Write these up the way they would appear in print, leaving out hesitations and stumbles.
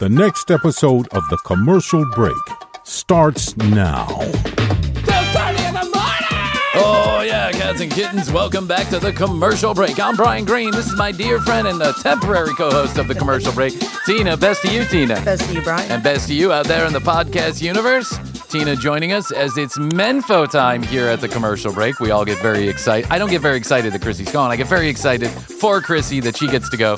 The next episode of The Commercial Break starts now. Oh, yeah, cats and kittens, welcome back to The Commercial Break. I'm Bryan Green. This is my dear friend and the temporary co-host of The Commercial Break, Tina. Best to you, Tina. Best to you, Bryan. And best to you out there in the podcast universe. Tina joining us as it's Menfo time here at The Commercial Break. We all get very excited. I don't get very excited that Krissy's gone. I get very excited for Krissy that she gets to go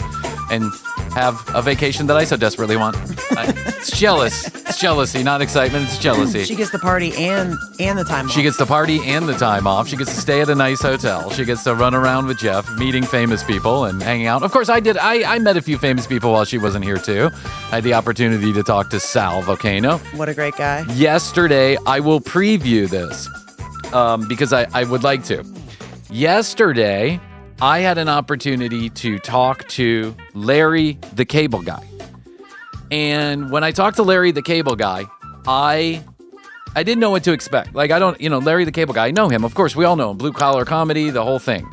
and have a vacation that I so desperately want. It's jealous. It's jealousy, not excitement. It's jealousy. She gets the party and the time off. She gets the party and the time off. She gets to stay at a nice hotel. She gets to run around with Jeff, meeting famous people and hanging out. Of course, I did. I met a few famous people while she wasn't here, too. I had the opportunity to talk to Sal Volcano. What a great guy. Yesterday, I will preview this because I would like to. Yesterday, I had an opportunity to talk to Larry the Cable Guy. And when I talked to Larry the Cable Guy, I didn't know what to expect. Like, Larry the Cable Guy, I know him. Of course, we all know him. Blue collar comedy, the whole thing.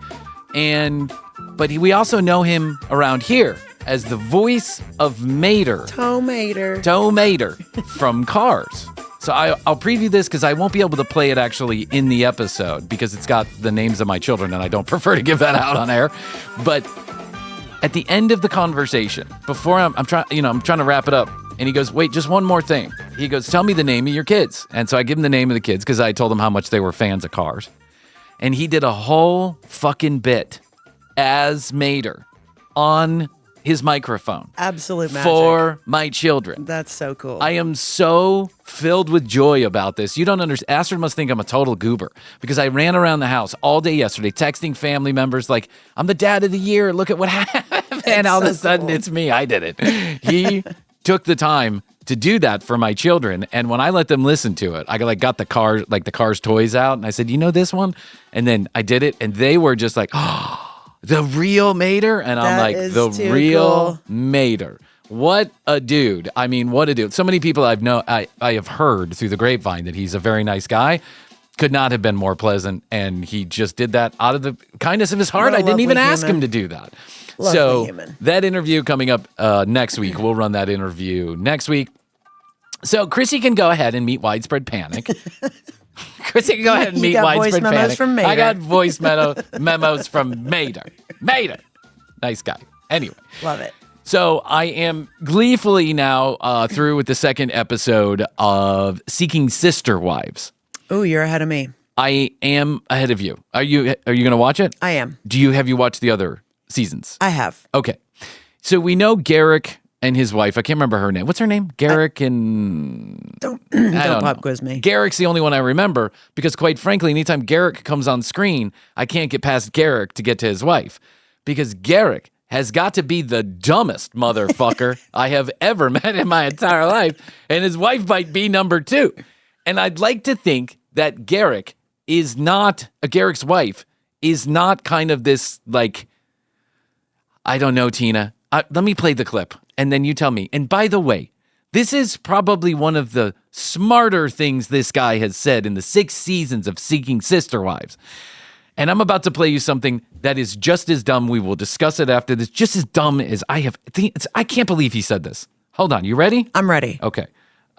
But we also know him around here as the voice of Mater. Tow Mater from Cars. So I'll preview this because I won't be able to play it actually in the episode because it's got the names of my children and I don't prefer to give that out on air. But at the end of the conversation, before I'm trying to wrap it up, and he goes, wait, just one more thing. He goes, tell me the name of your kids. And so I give him the name of the kids because I told him how much they were fans of Cars. And he did a whole fucking bit as Mater on his microphone. Absolute magic. For my children. That's so cool. I am so filled with joy about this. You don't understand. Astrid must think I'm a total goober because I ran around the house all day yesterday texting family members like, I'm the dad of the year. Look at what happened. And all of a sudden, it's me. I did it. He took the time to do that for my children. And when I let them listen to it, I got the Cars toys out. And I said, you know this one? And then I did it. And they were just like, oh, the real Mater? And I'm like, the real Mater. What a dude. I mean, what a dude. So many people I have heard through the grapevine that he's a very nice guy. Could not have been more pleasant. And he just did that out of the kindness of his heart. I didn't even ask him to do that. So that interview coming up next week. We'll run that interview next week. So Krissy can go ahead and meet Widespread Panic. Krissy can go ahead and meet Widespread Panic. From Mater. I got voice memos from Mater. Mater. Nice guy. Anyway. Love it. So I am gleefully now through with the second episode of Seeking Sister Wives. Oh, you're ahead of me. I am ahead of you. Are you going to watch it? I am. Have you watched the other seasons? I have. Okay. So we know Gerrick and his wife. I can't remember her name. What's her name? Gerrick and... Don't pop quiz me. Gerrick's the only one I remember because, quite frankly, anytime Gerrick comes on screen, I can't get past Gerrick to get to his wife because Gerrick has got to be the dumbest motherfucker I have ever met in my entire life, and his wife might be number 2. And I'd like to think that Gerrick's wife is not kind of this, like, I don't know, Tina. Let me play the clip, and then you tell me. And by the way, this is probably one of the smarter things this guy has said in the 6 seasons of Seeking Sister Wives. And I'm about to play you something that is just as dumb. We will discuss it after this. Just as dumb as I have. I can't believe he said this. Hold on. You ready? I'm ready. Okay.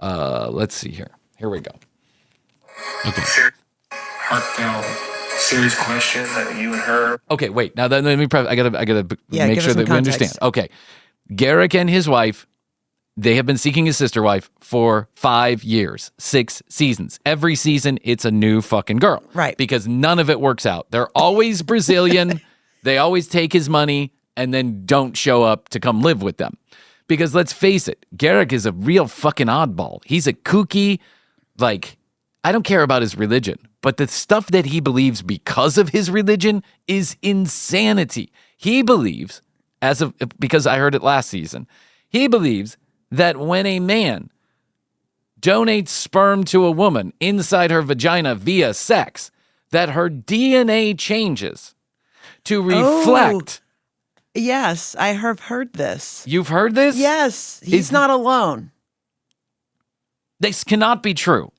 Let's see here. Here we go. Okay. Heartfelt, serious question that you and her. Okay, wait. Now let me. I gotta make sure that we understand. Okay, Gerrick and his wife, they have been seeking his sister wife for 5 years, 6 seasons. Every season, it's a new fucking girl, right? Because none of it works out. They're always Brazilian. They always take his money and then don't show up to come live with them. Because let's face it, Gerrick is a real fucking oddball. He's a kooky, like. I don't care about his religion, but the stuff that he believes because of his religion is insanity. He believes, because I heard it last season, he believes that when a man donates sperm to a woman inside her vagina via sex, that her DNA changes to reflect. Oh, yes, I have heard this. You've heard this? Yes, he's not alone. This cannot be true.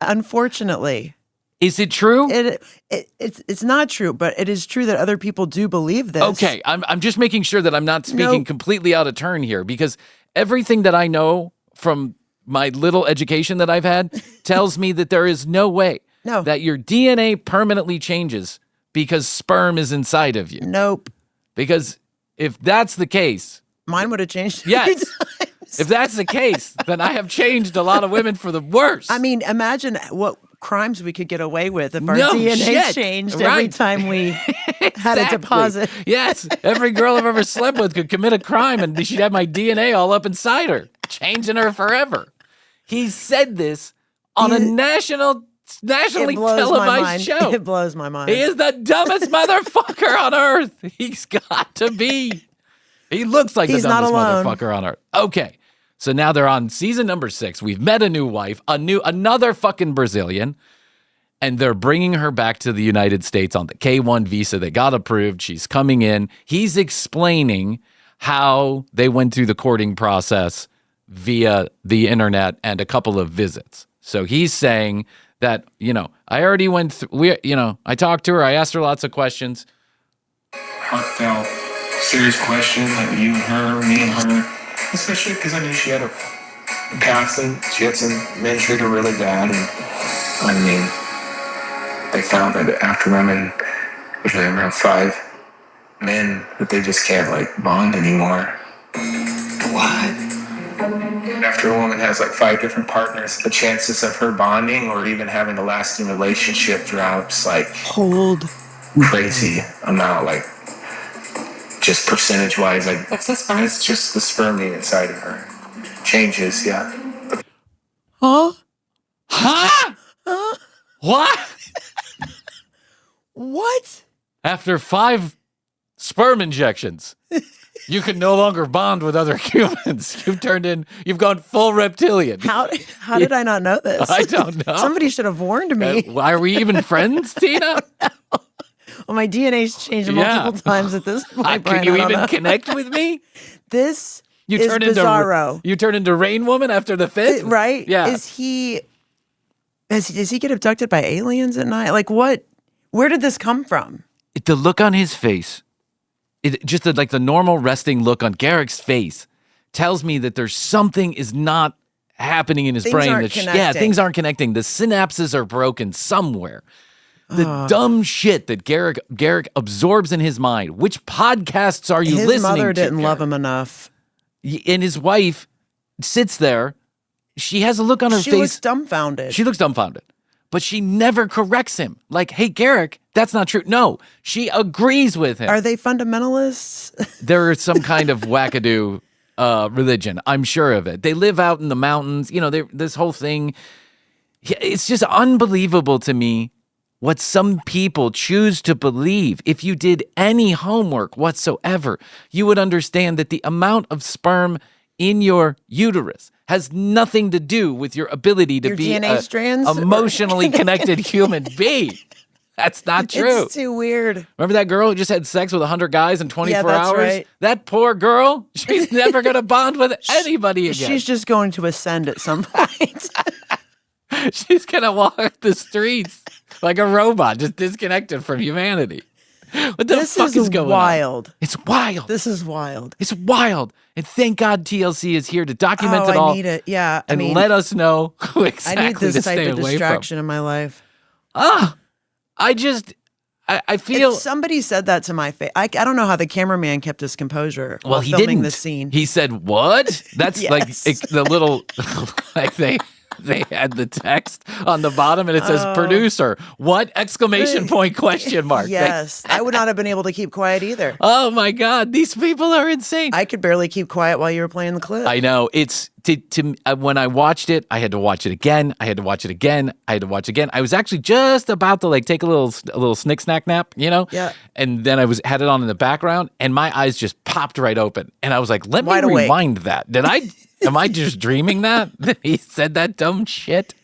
Unfortunately. Is it true? It's not true, but it is true that other people do believe this. Okay, I'm just making sure that I'm not speaking completely out of turn here because everything that I know from my little education that I've had tells me that there is no way that your DNA permanently changes because sperm is inside of you. Nope. Because if that's the case, mine would have changed. Yes. If that's the case, then I have changed a lot of women for the worse. I mean, imagine what crimes we could get away with if our DNA changed every time we had a deposit. Yes. Every girl I've ever slept with could commit a crime and she'd have my DNA all up inside her, changing her forever. He said this on a nationally televised show. It blows my mind. He is the dumbest motherfucker on earth. He's got to be. He looks like He's the dumbest not alone. motherfucker on earth. Okay. So now they're on season number 6. We've met a new wife, another fucking Brazilian, and they're bringing her back to the United States on the K-1 visa. They got approved. She's coming in. He's explaining how they went through the courting process via the internet and a couple of visits. So he's saying that, I already went through, I talked to her. I asked her lots of questions. Heartfelt, serious questions like you and her, me and her. Especially because I knew she had a past and she had some men treat her really bad. And I mean, they found that after women, usually around 5 men, that they just can't bond anymore. What? After a woman has 5 different partners, the chances of her bonding or even having a lasting relationship drops crazy amount, just percentage-wise, it's just the sperm inside of her changes, yeah. Huh? What? What? After 5 sperm injections, you can no longer bond with other humans. You've gone full reptilian. How did I not know this? I don't know. Somebody should have warned me. Are we even friends, Tina? Well, my DNA's changed multiple times at this point. Can you even connect with me? This is bizarro. You turn into Rain Woman after the 5th? Right? Yeah. Does he get abducted by aliens at night? What? Where did this come from? The look on his face, just the normal resting look on Gerrick's face tells me that there's something is not happening in his brain. Things aren't connecting. The synapses are broken somewhere. The dumb shit that Gerrick absorbs in his mind. Which podcasts are you listening to? His mother didn't love him enough. And his wife sits there. She has a look on her face. She looks dumbfounded. She looks dumbfounded. But she never corrects him. Hey, Gerrick, that's not true. No, she agrees with him. Are they fundamentalists? They're some kind of wackadoo religion. I'm sure of it. They live out in the mountains. This whole thing. It's just unbelievable to me what some people choose to believe. If you did any homework whatsoever, you would understand that the amount of sperm in your uterus has nothing to do with your ability to be DNA strands? Emotionally connected human being. That's not true. It's too weird. Remember that girl who just had sex with 100 guys in 24 hours? Right. That poor girl, she's never going to bond with anybody again. She's just going to ascend at some point. She's going to walk the streets like a robot, just disconnected from humanity. What the fuck is going wild. on? It's wild. This is wild. It's wild. And thank God TLC is here to document it all. I need it. Yeah. And let us know who exactly I need this to type stay of away distraction in my life. I feel... If somebody said that to my face, I don't know how the cameraman kept his composure while he filming didn't. this scene. He said, what? That's Yes. the little... They had the text on the bottom and it says producer. What? Exclamation point, question mark. Yes. I would not have been able to keep quiet either. Oh my God. These people are insane. I could barely keep quiet while you were playing the clip. I know. It's when I watched it, I had to watch it again. I had to watch it again. I had to watch again. I was actually just about to take a little snick snack nap, Yeah. And then I had it on in the background and my eyes just popped right open. And I was like, let me Wide awake. rewind that. Am I just dreaming that he said that dumb shit?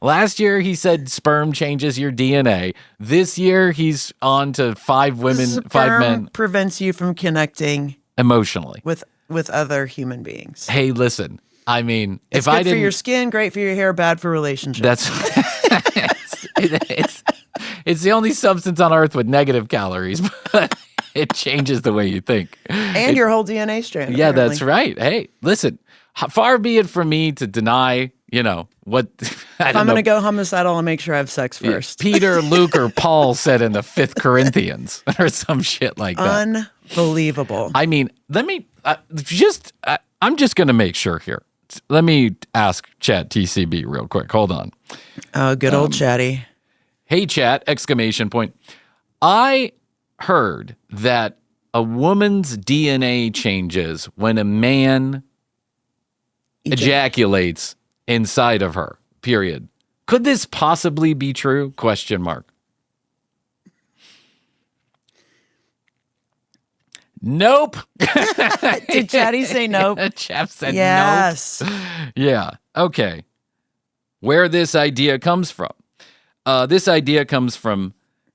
Last year, he said sperm changes your DNA. This year, he's on to 5 women, 5 men. Prevents you from connecting Emotionally. with other human beings. Hey, listen. I mean, It's if good I didn't... for your skin, great for your hair, bad for relationships. It's the only substance on Earth with negative calories, but it changes the way you think. And your whole DNA strand. Yeah, apparently. that's right. Hey, listen, far be it from me to deny, what. If I'm going to go homicidal, I'll make sure I have sex first. Peter, Luke, or Paul said in the 5th Corinthians or some shit like that. Unbelievable. I mean, I'm just going to make sure here. Let me ask Chat TCB real quick. Hold on. Oh, good old Chatty. Hey, Chat, ! I heard that a woman's DNA changes when a man ejaculates inside of her, period. Could this possibly be true? ? Nope. Did Chatty say nope? Chap said yes. Nope. Yeah. Okay. Where this idea comes from. This idea comes from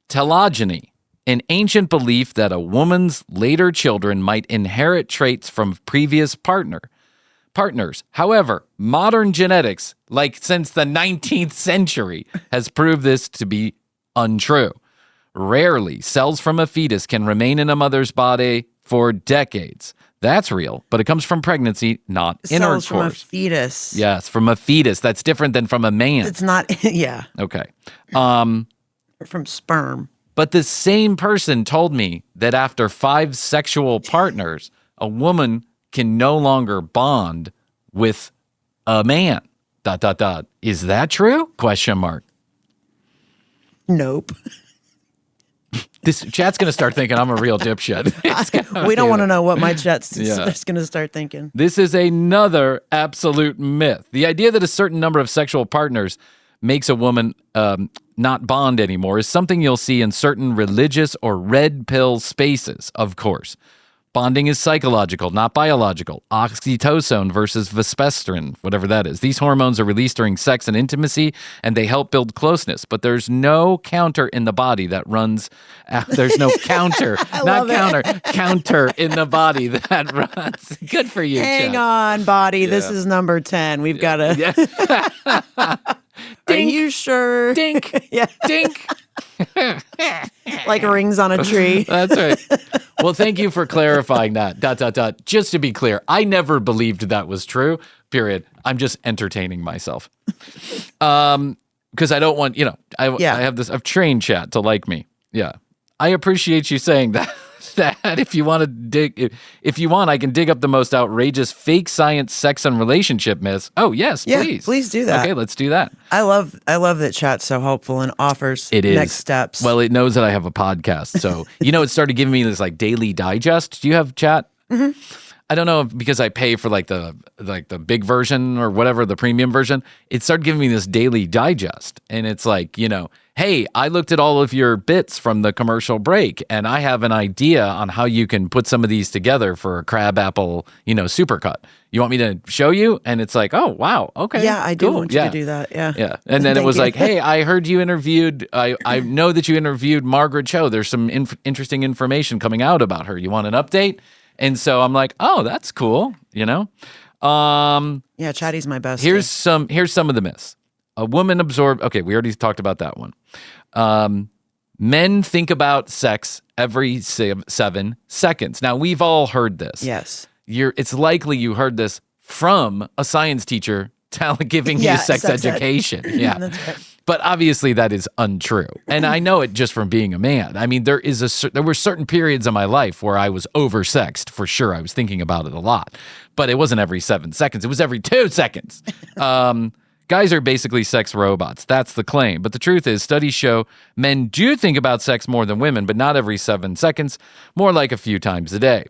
telogeny, an ancient belief that a woman's later children might inherit traits from previous partners. However, modern genetics, like since the 19th century, has proved this to be untrue. Rarely, cells from a fetus can remain in a mother's body for decades. That's real, but it comes from pregnancy, not intercourse. Cells from a fetus. Yes, from a fetus. That's different than from a man. It's not, yeah. Okay. Or from sperm. But the same person told me that after 5 sexual partners, a woman can no longer bond with a man. ... Is that true? ? Nope. This chat's going to start thinking I'm a real dipshit. We don't want to know what my chat's going to start thinking. This is another absolute myth. The idea that a certain number of sexual partners makes a woman not bond anymore is something you'll see in certain religious or red pill spaces, of course. Bonding is psychological, not biological. Oxytocin versus vespertrin, whatever that is. These hormones are released during sex and intimacy, and they help build closeness. But there's no counter in the body that runs. There's no counter, counter in the body that runs. Good for you, Hang Chad. on, body. This is number 10. We've got to. Are you sure? Dink. Yeah. Dink. Like rings on a tree. That's right. Well, thank you for clarifying that. ... Just to be clear, I never believed that was true, period. I'm just entertaining myself. Because I don't want, I have this, I've trained chat to like me. Yeah. I appreciate you saying that. That if you want to if you want, I can dig up the most outrageous fake science sex and relationship myths. Oh yes, please. Please do that. Okay, let's do that. I love that chat's so helpful and offers next steps. Well, it knows that I have a podcast, so it started giving me this like daily digest. Do you have chat? Mm-hmm. I don't know, because I pay for like the big version or whatever, the premium version. It started giving me this daily digest, and it's like, hey, I looked at all of your bits from the commercial break, and I have an idea on how you can put some of these together for a crab apple, supercut. You want me to show you? And it's like, oh, wow, okay. Yeah, I do want you to do that. Yeah. Yeah. And then it was like, hey, I heard you interviewed, I know that you interviewed Margaret Cho. There's some interesting information coming out about her. You want an update? And so I'm like, oh, that's cool, Yeah, Chatty's my best. Here's some of the myths. A woman absorbed. Okay, we already talked about that one. Men think about sex every 7 seconds. Now, we've all heard this. Yes. It's likely you heard this from a science teacher giving you sex education. Yeah. That's right. But obviously that is untrue. And I know it just from being a man. I mean, there were certain periods in my life where I was oversexed, for sure. I was thinking about it a lot. But it wasn't every 7 seconds. It was every 2 seconds. Guys are basically sex robots. That's the claim. But the truth is, studies show men do think about sex more than women, but not every 7 seconds, more like a few times a day.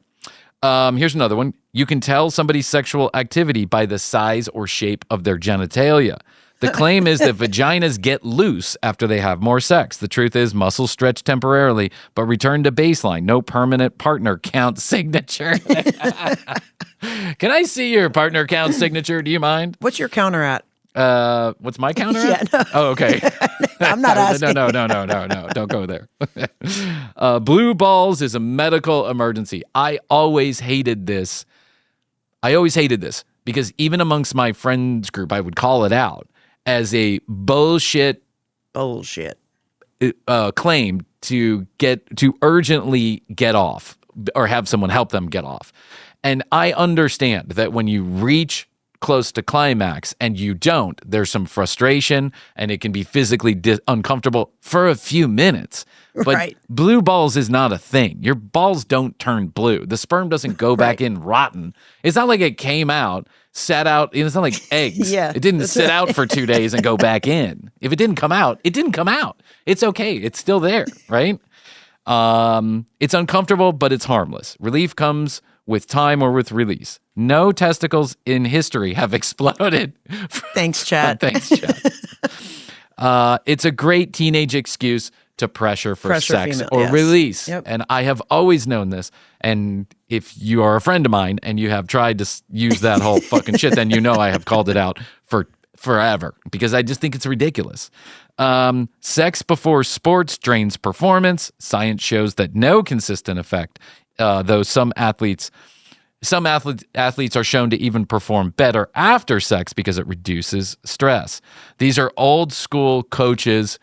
Here's another one. You can tell somebody's sexual activity by the size or shape of their genitalia. The claim is that vaginas get loose after they have more sex. The truth is muscles stretch temporarily, but return to baseline. No permanent partner count signature. Can I see your partner count signature? Do you mind? What's your counter at? What's my counter at? No. Oh, okay. I'm not asking. No. Don't go there. Blue balls is a medical emergency. I always hated this because even amongst my friends group, I would call it out as a bullshit claim to urgently get off or have someone help them get off. And I understand that when you reach close to climax and you don't, there's some frustration and it can be physically uncomfortable for a few minutes. But Right. blue balls is not a thing. Your balls don't turn blue. The sperm doesn't go back in rotten. It's not like it came out, sat out. It's not like eggs. Yeah, It didn't that's sit out for 2 days and go back in. If it didn't come out, it didn't come out. It's okay. It's still there, right? It's uncomfortable, but it's harmless. Relief comes with time or with release. No testicles in history have exploded. Thanks, Chad. Thanks, Chad. It's a great teenage excuse to pressure sex female, or yes. release. Yep. And I have always known this. And if you are a friend of mine and you have tried to use that whole fucking shit, then you know I have called it out for forever because I just think it's ridiculous. Sex before sports drains performance. Science shows that no consistent effect, though some athletes are shown to even perform better after sex because it reduces stress. These are old school coaches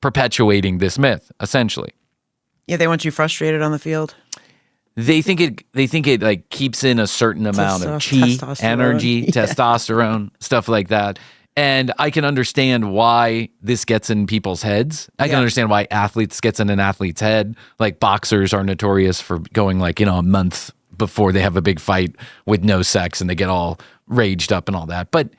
perpetuating this myth, essentially. Yeah, they want you frustrated on the field. They think it like keeps in a certain amount of chi, Testosterone. energy, Yeah. testosterone, stuff like that. And I can understand why this gets in people's heads. I can understand why athletes gets in an athlete's head. Like boxers are notorious for going like, a month before they have a big fight with no sex and they get all raged up and all that. But,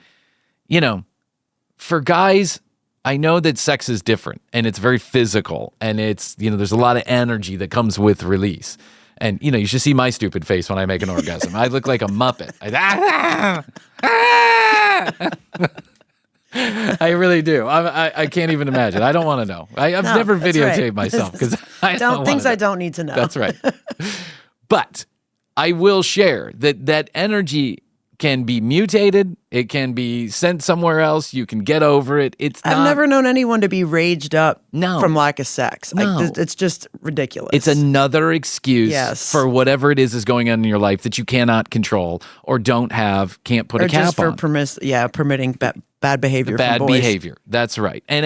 for guys, I know that sex is different and it's very physical and it's, there's a lot of energy that comes with release. And, you should see my stupid face when I make an orgasm. I look like a Muppet. I really do. I can't even imagine. I don't want to know. I've never that's videotaped right. myself because I don't things wanna I know. don't need to know. That's right. But I will share that energy can be mutated. It can be sent somewhere else. You can get over it. I've never known anyone to be raged up No. from lack of sex. No. It's just ridiculous. It's another excuse Yes. for whatever it is going on in your life that you cannot control or can't put or a cap just for on. permitting bad behavior. Bad from boys. behavior. That's right. And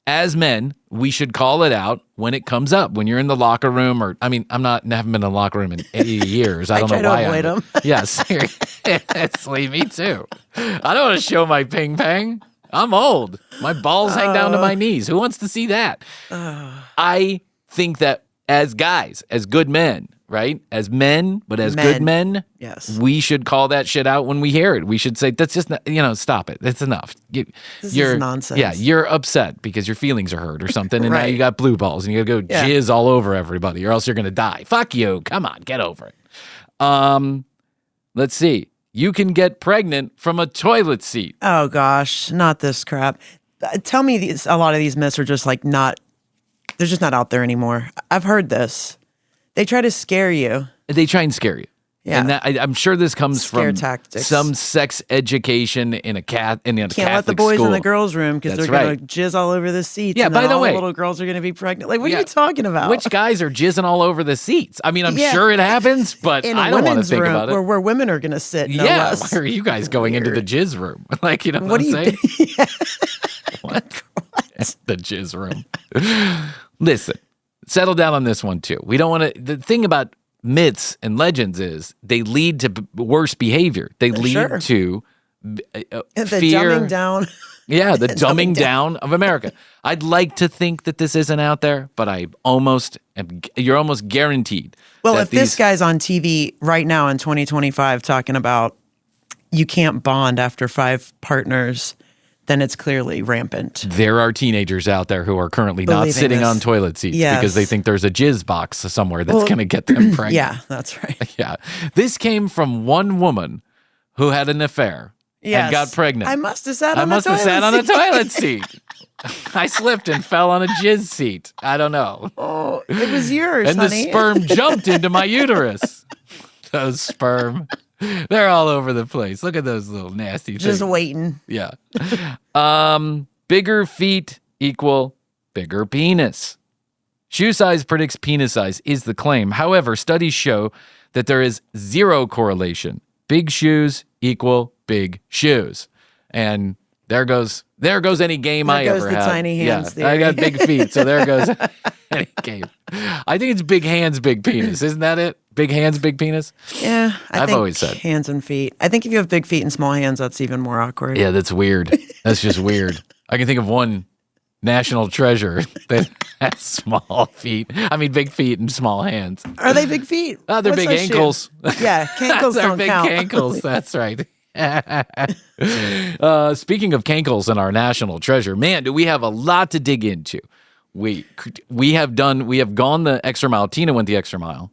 as men, we should call it out when it comes up. When you're in the locker room, or haven't been in the locker room in 80 years. I don't try know to why. avoid them. Yeah, seriously, me too. I don't want to show my ping pang. I'm old. My balls hang down to my knees. Who wants to see that? I think that as guys, as good men, right? As men, but as good men, Yes. we should call that shit out when we hear it. We should say, that's just not, stop it. That's enough. This is nonsense. Yeah, you're upset because your feelings are hurt or something, and now Right. you got blue balls, and you gotta go Yeah. jizz all over everybody, or else you're gonna die. Fuck you. Come on, get over it. Let's see. You can get pregnant from a toilet seat. Oh gosh, not this crap. Tell me a lot of these myths are just like they're just not out there anymore. I've heard this. They try to scare you. They try and scare you. Yeah. And I'm sure this comes Scare from tactics. some sex education in a Can't Catholic let the boys school. in the girls' room because That's they're going right. to jizz all over the seats. Yeah, and by then the all way- the little girls are going to be pregnant. Like, what Yeah. are you talking about? Which guys are jizzing all over the seats? I mean, I'm Yeah. sure it happens, but in I don't want to women's think room about it. where women are going to sit. No Yeah, less. why are you guys going into the jizz room? Like, you know what, What do I'm you saying? think? What? The jizz room. Listen, settle down on this one too. We don't want to. The thing about myths and legends is they lead to worse behavior. They lead Sure. to The fear. dumbing down. Yeah, the dumbing dumbing down of America. I'd like to think that this isn't out there, but you're almost guaranteed. Well, that if this guy's on TV right now in 2025 talking about you can't bond after 5 partners, then it's clearly rampant. There are teenagers out there who are currently not Believing sitting this. on toilet seats Yes. because they think there's a jizz box somewhere that's going to get them pregnant. Yeah, that's right. Yeah. This came from one woman who had an affair Yes. and got pregnant. I must have sat I on must the have toilet sat on a seat. toilet seat. I slipped and fell on a jizz seat. I don't know. Oh, it was yours, And honey. the sperm jumped into my uterus. Those sperm. They're all over the place. Look at those little nasty things. Just waiting. Yeah. Bigger feet equal bigger penis. Shoe size predicts penis size is the claim. However, studies show that there is zero correlation. Big shoes equal big shoes. And There goes any game There I goes ever the had. tiny hands Yeah, I got theory. big feet, so there goes any game. I think it's big hands, big penis. Isn't that it? Big hands, big penis? Yeah, I've think always said. hands and feet. I think if you have big feet and small hands, that's even more awkward. Yeah, that's weird. That's just weird. I can think of one national treasure that has small feet. I mean, big feet and small hands. Are they big feet? Oh, they're What's big that shoe? ankles. Yeah, cankles They're don't big count. cankles. That's right. Speaking of cankles and our national treasure, man, do we have a lot to dig into. We have gone the extra mile. Tina went the extra mile.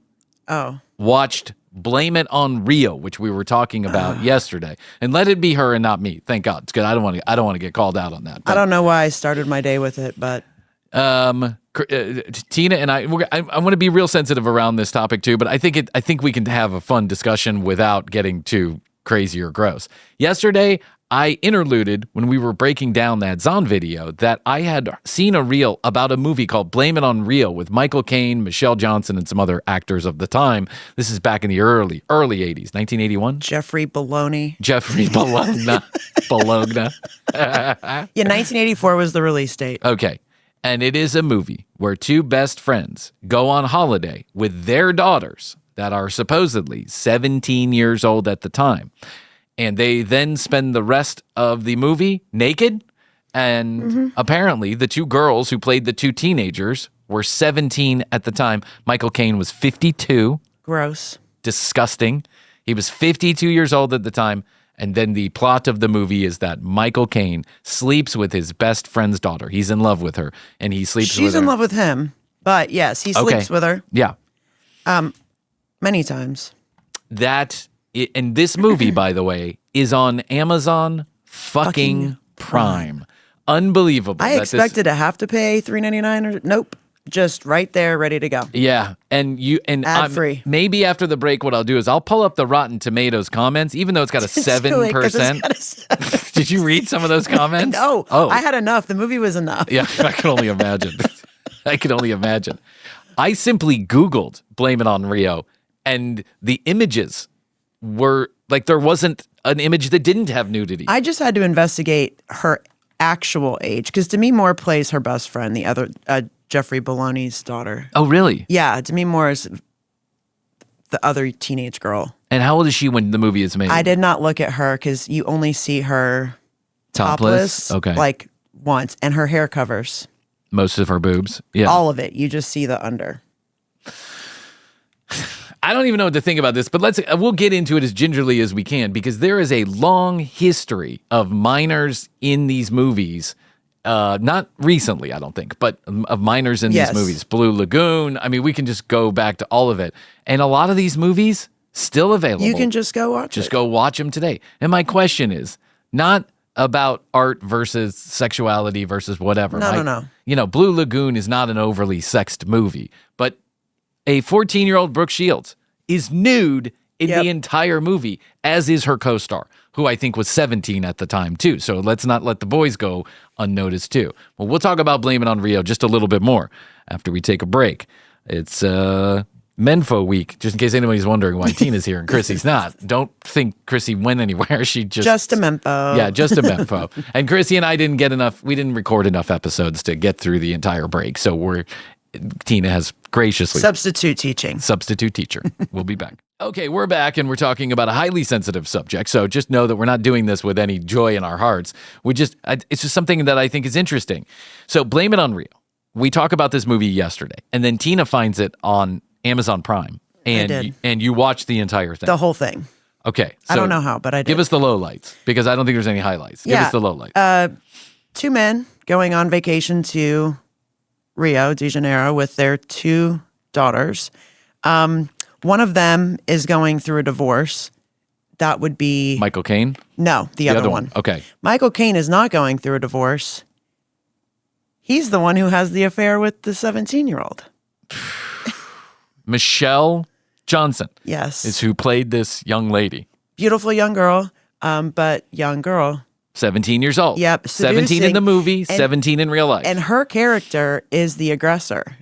Oh, Watched Blame It on Rio, which we were talking about yesterday, and let it be her and not me. Thank God, it's good. I don't want to get called out on that. I don't know why I started my day with it, but Tina and I want to be real sensitive around this topic too, but I think we can have a fun discussion without getting too crazy or gross. Yesterday, I interluded when we were breaking down that Zahn video that I had seen a reel about a movie called Blame It on Rio with Michael Caine, Michelle Johnson, and some other actors of the time. This is back in the early 80s, 1981. Jeffrey Bologna. Jeffrey Bologna. Bologna. Yeah, 1984 was the release date. Okay. And it is a movie where two best friends go on holiday with their daughters that are supposedly 17 years old at the time. And they then spend the rest of the movie naked. And apparently the two girls who played the two teenagers were 17 at the time. Michael Caine was 52. Gross. Disgusting. He was 52 years old at the time. And then the plot of the movie is that Michael Caine sleeps with his best friend's daughter. He's in love with her, and he sleeps with her. She's in love with him, but yes, he sleeps with her Yeah. many times. And this movie, by the way, is on Amazon fucking Prime. Unbelievable. I expected to have to pay $3.99 or nope, just right there, ready to go. Yeah, and Ad-free. Maybe after the break, what I'll do is I'll pull up the Rotten Tomatoes comments, even though it's got a 7%. Did you read some of those comments? No, Oh, I had enough. The movie was enough. yeah, I can only imagine. I can only imagine. I simply Googled Blame It on Rio, and the images were like there wasn't an image that didn't have nudity. I just had to investigate her actual age because Demi Moore plays her best friend, the other Jeffrey Bologna's daughter. Oh, really? Yeah, Demi Moore is the other teenage girl. And how old is she when the movie is made? I did not look at her because you only see her topless, Okay. like once, and her hair covers Most of her boobs. Yeah. all of it. You just see the under. I don't even know what to think about this, but we'll get into it as gingerly as we can because there is a long history of minors in these movies. Not recently, I don't think, but of minors in Yes. these movies. Blue Lagoon. I mean, we can just go back to all of it. And a lot of these movies still available. You can just go watch Just it. go watch them today. And my question is not about art versus sexuality versus whatever. No. You know, Blue Lagoon is not an overly sexed movie, but a 14-year-old Brooke Shields is nude in Yep. the entire movie, as is her co-star, who I think was 17 at the time too. So let's not let the boys go unnoticed too. Well, we'll talk about Blame It on Rio just a little bit more after we take a break. It's Menfo week, just in case anybody's wondering why Tina's here and Krissy's not. Don't think Krissy went anywhere. She Just a Menfo. Yeah, just a Menfo. And Krissy and I we didn't record enough episodes to get through the entire break. So Tina has graciously Substitute teaching. substitute teacher. We'll be back. Okay, we're back and we're talking about a highly sensitive subject. So just know that we're not doing this with any joy in our hearts. It's just something that I think is interesting. So Blame It on Rio. We talk about this movie yesterday, and then Tina finds it on Amazon Prime, and you watch the entire thing. The whole thing. Okay, I don't know how, but I did. Give us the lowlights because I don't think there's any highlights. Give us the lowlights. Two men going on vacation to Rio de Janeiro with their two daughters. One of them is going through a divorce. That would be Michael Caine. No, the other one. Okay. Michael Caine is not going through a divorce. He's the one who has the affair with the 17-year-old. Michelle Johnson Yes. is who played this young lady. Beautiful young girl, but young girl. 17 years old. Yep, 17 in seducing. the movie, 17 in real life. And her character is the aggressor.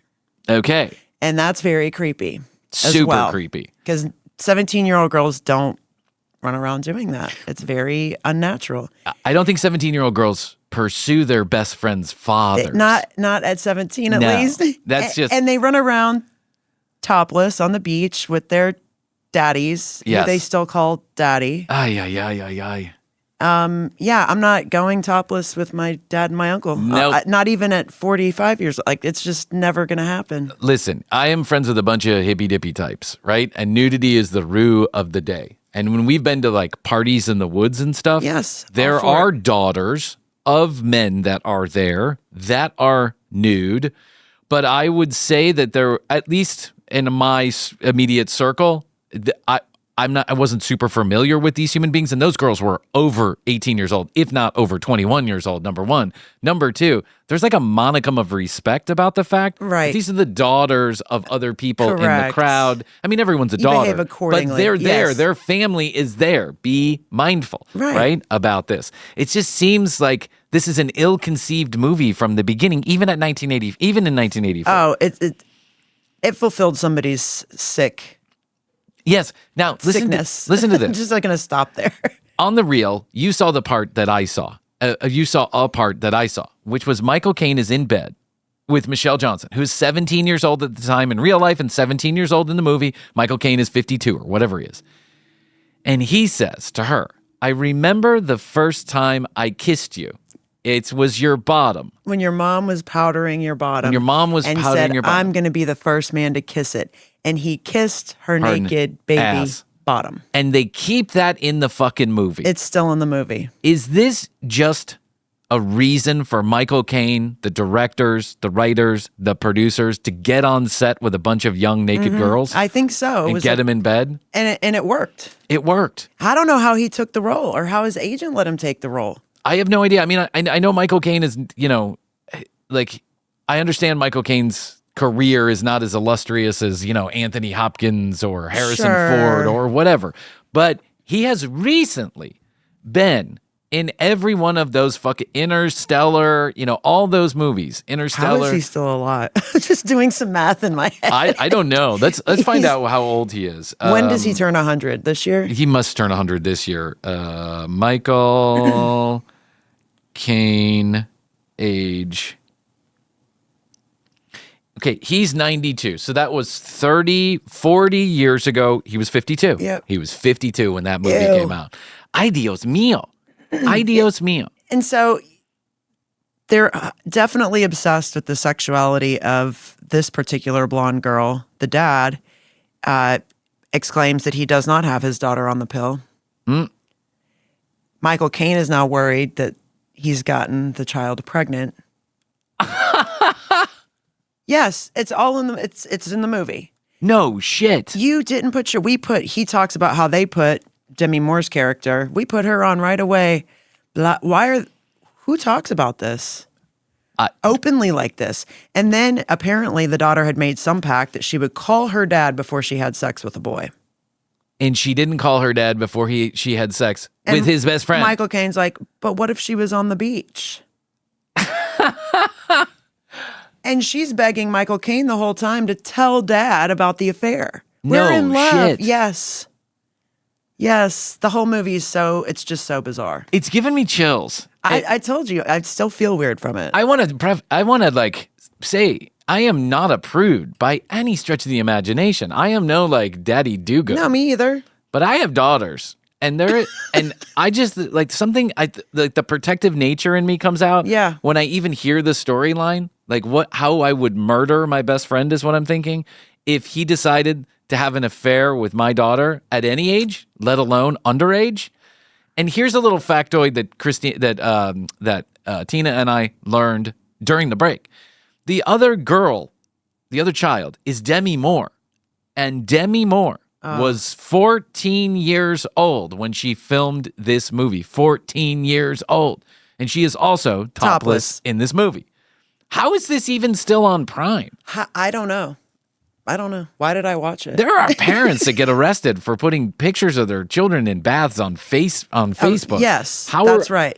Okay. And that's very creepy. Super creepy. Because 17-year-old girls don't run around doing that. It's very unnatural. I don't think 17-year-old girls pursue their best friend's fathers. Not at 17 at No, least. that's just- And they run around topless on the beach with their daddies, Yes. who they still call daddy. Ay, ay, ay, ay, ay. Yeah, I'm not going topless with my dad and my uncle. Nope. Not even at 45 years. Like, it's just never going to happen. Listen, I am friends with a bunch of hippy-dippy types, right? And nudity is the roux of the day. And when we've been to like parties in the woods and stuff, Yes, there all for are it. daughters of men that are there that are nude. But I would say that there, at least in my immediate circle, I wasn't super familiar with these human beings, and those girls were over 18 years old, if not over 21 years old, number one. Number two, there's like a monicum of respect about the fact Right. that these are the daughters of other people in the Correct. crowd. I mean, everyone's a You daughter. behave accordingly, but they're there. yes. Their family is there. Be mindful, Right. about this. It just seems like this is an ill-conceived movie from the beginning, even in 1984. Oh, it fulfilled somebody's sick Yes. Now, sickness. Listen to this. I'm just not going to stop there. On the reel, you saw the part that I saw. You saw a part that I saw, which was Michael Caine is in bed with Michelle Johnson, who's 17 years old at the time in real life and 17 years old in the movie. Michael Caine is 52 or whatever he is. And he says to her, I remember the first time I kissed you. It was your bottom. When your mom was powdering your bottom. When your mom was and powdering said, your bottom. I'm going to be the first man to kiss it. And he kissed her naked baby ass. bottom. And they keep that in the fucking movie. It's still in the movie. Is this just a reason for Michael Caine, the directors, the writers, the producers, to get on set with a bunch of young naked girls I think so. It and was get them in bed? and it worked. It worked. I don't know how he took the role or how his agent let him take the role. I have no idea. I mean, I know Michael Caine is, like, I understand Michael Caine's career is not as illustrious as, Anthony Hopkins or Harrison Sure. Ford or whatever. But he has recently been in every one of those fucking Interstellar, all those movies. How Interstellar. is he still alive? Just doing some math in my head. I don't know. Let's find out how old he is. When does he turn 100? This year? He must turn 100 this year. Michael Caine, age. Okay, he's 92. So that was 40 years ago. He was 52. Yep. He was 52 when that movie Ew. came out. Ay, Dios mío. Ay, Dios mío. And so they're definitely obsessed with the sexuality of this particular blonde girl. The dad exclaims that he does not have his daughter on the pill. Michael Caine is now worried that he's gotten the child pregnant. Yes, it's all in the it's in the movie. No shit. You didn't put he talks about how they put Demi Moore's character. We put her on right away. Who talks about this? Openly like this. And then apparently the daughter had made some pact that she would call her dad before she had sex with a boy. And she didn't call her dad before she had sex with his best friend. Michael Caine's like, but what if she was on the beach? And she's begging Michael Caine the whole time to tell dad about the affair. We're in love. Shit. Yes. Yes. The whole movie is it's just so bizarre. It's given me chills. I told you, I still feel weird from it. I want to say I am not a prude by any stretch of the imagination. I am no daddy do-go. No, me either. But I have daughters, and I just something. The protective nature in me comes out. Yeah. When I even hear the storyline, how I would murder my best friend is what I'm thinking. If he decided to have an affair with my daughter at any age, let alone underage. And here's a little factoid that Tina and I learned during the break. The other child is Demi Moore. And Demi Moore was 14 years old when she filmed this movie. 14 years old. And she is also topless in this movie. How is this even still on Prime? I don't know. I don't know. Why did I watch it? There are parents that get arrested for putting pictures of their children in baths on Facebook. Yes, that's right.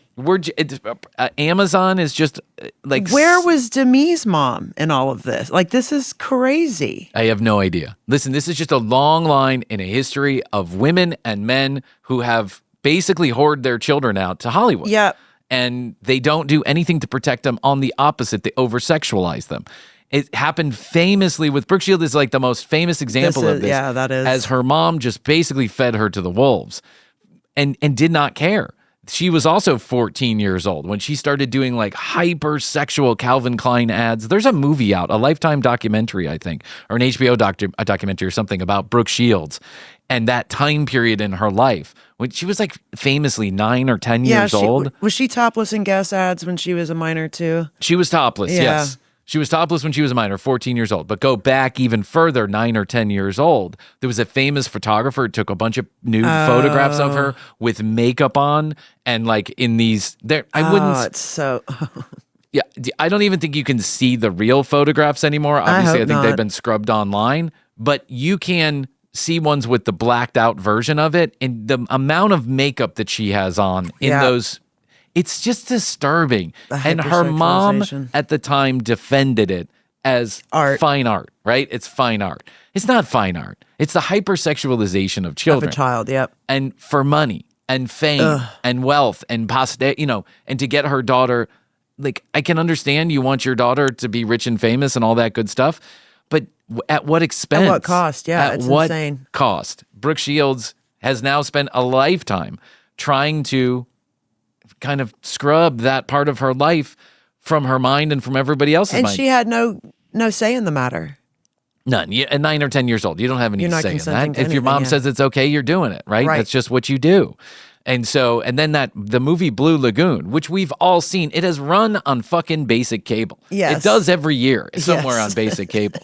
Amazon is just like. Where was Demi's mom in all of this? Like, this is crazy. I have no idea. Listen, this is just a long line in a history of women and men who have basically hoarded their children out to Hollywood. Yeah. And they don't do anything to protect them. On the opposite, they over-sexualize them. It happened famously with Brooke Shields is like the most famous example of this. Yeah, that is. As her mom just basically fed her to the wolves and did not care. She was also 14 years old when she started doing like hypersexual Calvin Klein ads. There's a movie out, a Lifetime documentary, I think, or an HBO documentary or something about Brooke Shields and that time period in her life when she was like famously 9 or 10 years old. Was she topless in Guess ads when she was a minor too? She was topless, Yeah. yes. She was topless when she was a minor, 14 years old. But go back even further, 9 or 10 years old. There was a famous photographer who took a bunch of nude photographs of her with makeup on and like in these. It's so. Yeah, I don't even think you can see the real photographs anymore. Obviously, I think they've been scrubbed online. But you can see ones with the blacked out version of it. And the amount of makeup that she has on in those. It's just disturbing. And her mom at the time defended it as fine art, right? It's fine art. It's not fine art. It's the hypersexualization of children. Of a child, yep. And for money and fame and wealth and and to get her daughter, like, I can understand you want your daughter to be rich and famous and all that good stuff, but at what expense? At what cost? Yeah, it's insane. Cost? Brooke Shields has now spent a lifetime trying to kind of scrub that part of her life from her mind and from everybody else's mind. And she had no say in the matter. None. At 9 or 10 years old, you don't have any You're not say in consenting that. to If your mom says it's okay, you're doing it, right? That's just what you do. And so, and then the movie Blue Lagoon, which we've all seen, it has run on fucking basic cable. Yes. It does every year somewhere on basic cable.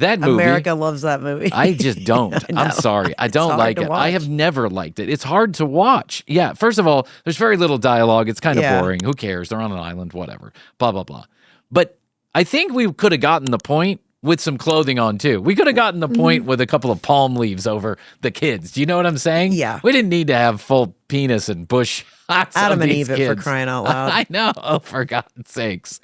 That movie. America loves that movie. I just don't. I'm sorry. I don't like it. I have never liked it. It's hard to watch. Yeah. First of all, there's very little dialogue. It's kind of boring. Who cares? They're on an island, whatever. Blah, blah, blah. But I think we could have gotten the point with some clothing on too. We could have gotten the point with a couple of palm leaves over the kids. Do you know what I'm saying? Yeah. We didn't need to have full penis and bush shots Adam of and these Eve kids. it for crying out loud. I know. Oh, for God's sakes.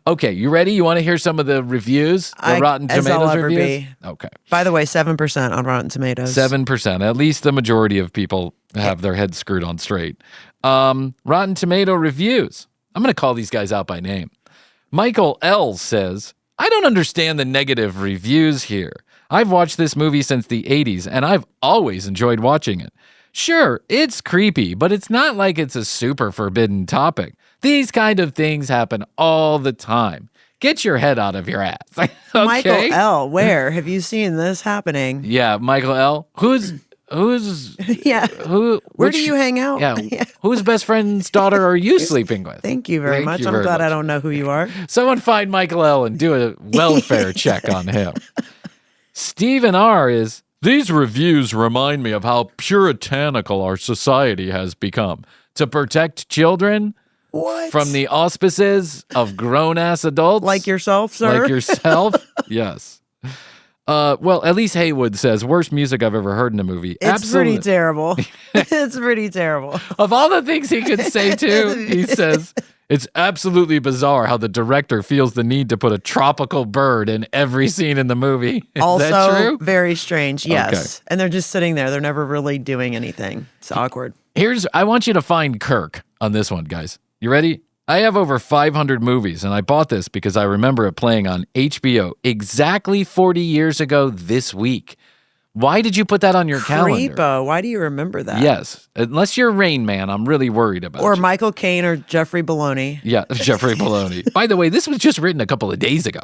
Okay, you ready? You want to hear some of the reviews? The Rotten as Tomatoes I'll ever reviews? be. Okay. By the way, 7% on Rotten Tomatoes. 7%. At least the majority of people have their heads screwed on straight. Rotten Tomato reviews. I'm going to call these guys out by name. Michael L. says, I don't understand the negative reviews here. I've watched this movie since the 80s, and I've always enjoyed watching it. Sure, it's creepy, but it's not like it's a super forbidden topic. These kind of things happen all the time. Get your head out of your ass. Okay? Michael L., where have you seen this happening? Yeah, Michael L. Who's yeah. Where do you hang out? Yeah. Whose best friend's daughter are you sleeping with? Thank you very much. I'm glad I don't know who you are. Someone find Michael L. and do a welfare check on him. Stephen R. is, these reviews remind me of how puritanical our society has become. To protect children from the auspices of grown-ass adults. Like yourself, sir? Like yourself? Yes. Well, at least Haywood says, worst music I've ever heard in a movie. It's pretty terrible. It's pretty terrible. Of all the things he could say, too, he says, it's absolutely bizarre how the director feels the need to put a tropical bird in every scene in the movie. Is also, that true? Very strange, yes. Okay. And they're just sitting there. They're never really doing anything. It's awkward. I want you to find Kirk on this one, guys. You ready? I have over 500 movies, and I bought this because I remember it playing on HBO exactly 40 years ago this week. Why did you put that on your calendar? Creepo. Why do you remember that? Yes. Unless you're Rain Man, I'm really worried about Or you. Michael Caine or Jeffrey Bologna. Yeah, Jeffrey Bologna. By the way, this was just written a couple of days ago.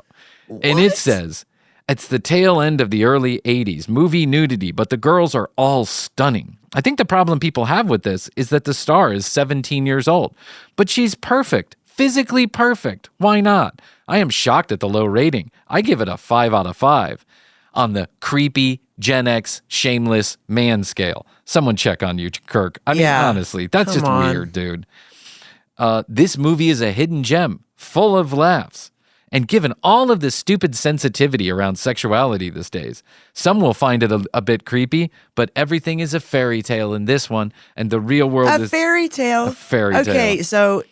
And it says, it's the tail end of the early 80s, movie nudity, but the girls are all stunning. I think the problem people have with this is that the star is 17 years old. But she's perfect, physically perfect. Why not? I am shocked at the low rating. I give it a 5 out of 5 on the creepy Gen X shameless man scale. Someone check on you, Kirk. I mean, honestly, that's just weird, dude. This movie is a hidden gem, full of laughs. And given all of this stupid sensitivity around sexuality these days, some will find it a bit creepy, but everything is a fairy tale in this one, and the real world is fairy tale. a fairy tale. Okay, so,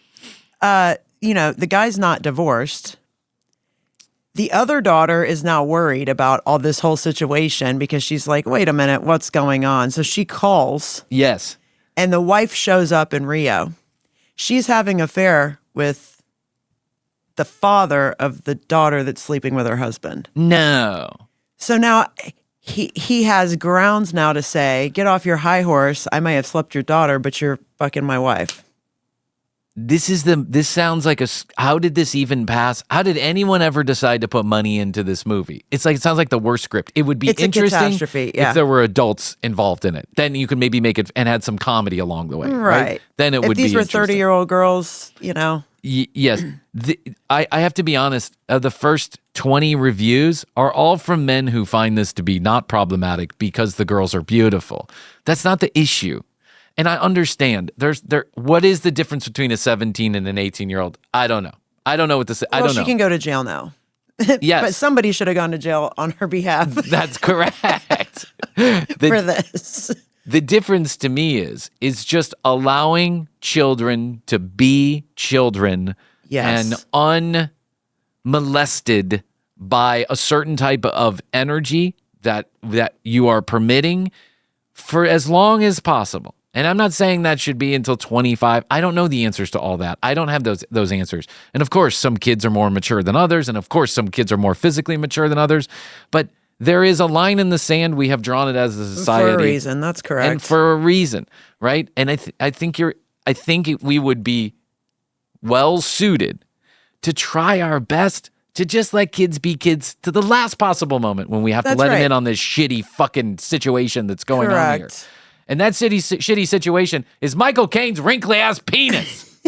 the guy's not divorced. The other daughter is now worried about all this whole situation because she's like, wait a minute, what's going on? So she calls, Yes. and the wife shows up in Rio. She's having an affair with the father of the daughter that's sleeping with her husband. No. So now he has grounds now to say, get off your high horse. I may have slept your daughter, but you're fucking my wife. This sounds like how did this even pass? How did anyone ever decide to put money into this movie? It sounds like the worst script. It would be It's a interesting catastrophe, yeah. if there were adults involved in it. Then you could maybe make it and had some comedy along the way. Right. Then it would be If these were interesting. 30-year-old girls, Yes. I have to be honest. The first 20 reviews are all from men who find this to be not problematic because the girls are beautiful. That's not the issue. And I understand. What is the difference between a 17 and an 18-year-old? I don't know. I don't know what to say. I don't know. She can go to jail now. Yes. But somebody should have gone to jail on her behalf That's correct. for this. The difference to me is just allowing children to be children Yes. and unmolested by a certain type of energy that you are permitting for as long as possible. And I'm not saying that should be until 25. I don't know the answers to all that. I don't have those answers. And of course, some kids are more mature than others. And of course, some kids are more physically mature than others. But there is a line in the sand. We have drawn it as a society. For a reason. That's correct. And for a reason, right? And I think we would be well suited to try our best to just let kids be kids to the last possible moment when we have to let them in on this shitty fucking situation that's going on here. And that shitty situation is Michael Caine's wrinkly ass penis.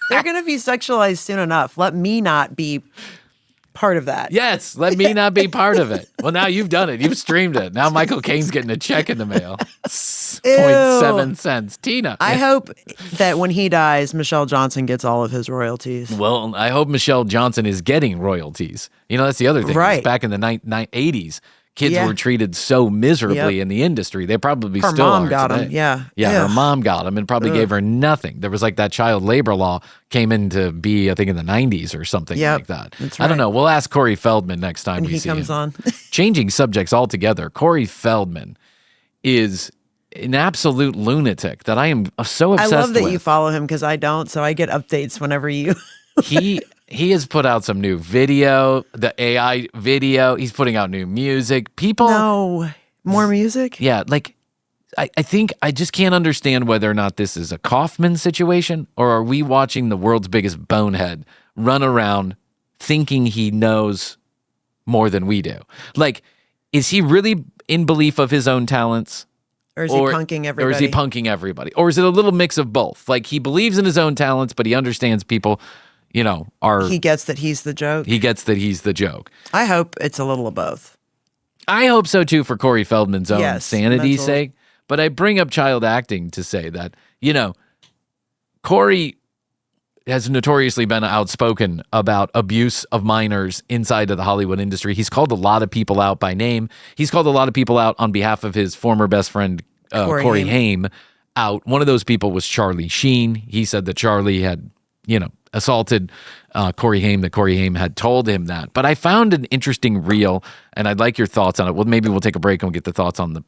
They're going to be sexualized soon enough. Let me not be part of that. Yes, let me not be part of it. Well, now you've done it. You've streamed it. Now Michael Caine's getting a check in the mail. 0.7 cents. Tina. I hope that when he dies, Michelle Johnson gets all of his royalties. Well, I hope Michelle Johnson is getting royalties. That's the other thing. Right. Back in the 80s, kids were treated so miserably in the industry. They probably Her still mom are got today. him. Yeah. Yeah, her mom got him and probably gave her nothing. There was like that child labor law came into be, I think, in the 90s or something like that. That's I don't right. know. We'll ask Corey Feldman next time When we he see comes him. on. Changing subjects altogether, Corey Feldman is an absolute lunatic that I am so obsessed I with. love that you follow him because I don't, so I get updates whenever you. He has put out some new video, the AI video. He's putting out new music. People, No. More music? yeah, like I think I just can't understand whether or not this is a Kaufman situation or are we watching the world's biggest bonehead run around thinking he knows more than we do. Like, is he really in belief of his own talents? Or is he punking everybody? Or is he punking everybody? Or is it a little mix of both? Like, he believes in his own talents, but he understands people, He gets that he's the joke? He gets that he's the joke. I hope it's a little of both. I hope so, too, for Corey Feldman's own Yes, sanity's mental. sake. But I bring up child acting to say that, Corey has notoriously been outspoken about abuse of minors inside of the Hollywood industry. He's called a lot of people out by name. He's called a lot of people out on behalf of his former best friend, Corey Haim, out. One of those people was Charlie Sheen. He said that Charlie had, assaulted Corey Haim, that Corey Haim had told him that. But I found an interesting reel, and I'd like your thoughts on it. Well, maybe we'll take a break and we'll get the thoughts on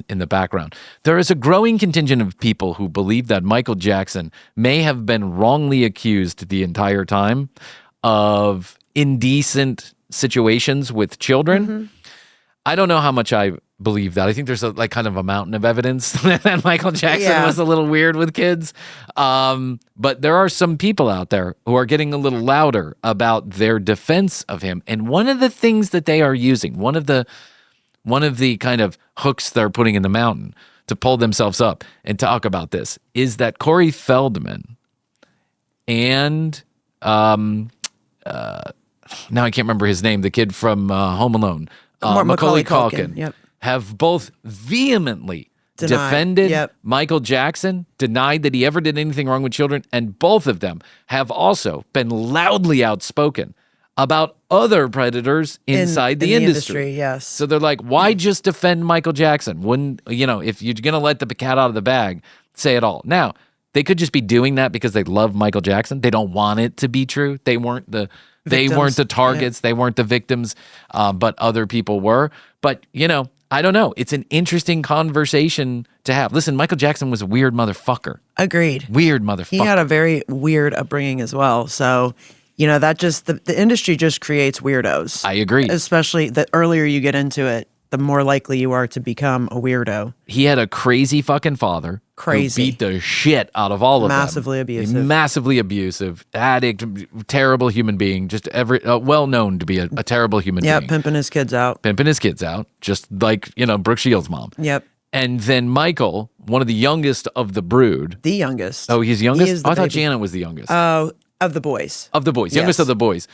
in the background. There is a growing contingent of people who believe that Michael Jackson may have been wrongly accused the entire time of indecent situations with children. Mm-hmm. I don't know how much I believe that. I think there's kind of a mountain of evidence that Michael Jackson was a little weird with kids. But there are some people out there who are getting a little louder about their defense of him. And one of the things that they are using, one of the kind of hooks they're putting in the mountain to pull themselves up and talk about this is that Corey Feldman and now I can't remember his name, the kid from Home Alone, Macaulay Culkin, Yep. have both vehemently defended Yep. Michael Jackson, denied that he ever did anything wrong with children, and both of them have also been loudly outspoken about other predators inside the industry. Yes. So they're like, why just defend Michael Jackson? Wouldn't, if you're going to let the cat out of the bag, say it all. Now, they could just be doing that because they love Michael Jackson. They don't want it to be true. They weren't the targets. They weren't the victims, but other people were. But, I don't know. It's an interesting conversation to have. Listen, Michael Jackson was a weird motherfucker. Agreed. Weird motherfucker. He had a very weird upbringing as well. So, that just, the industry just creates weirdos. I agree. Especially the earlier you get into it, the more likely you are to become a weirdo. He had a crazy fucking father. Crazy. Who beat the shit out of all of them. Massively abusive. Addict, terrible human being. Just well known to be a terrible human being. Yeah, pimping his kids out. Just like, Brooke Shields' mom. Yep. And then Michael, one of the youngest of the brood. The youngest. Oh, he's youngest? He is the I thought baby. Janet was the youngest. Oh, of the boys. Youngest of the boys.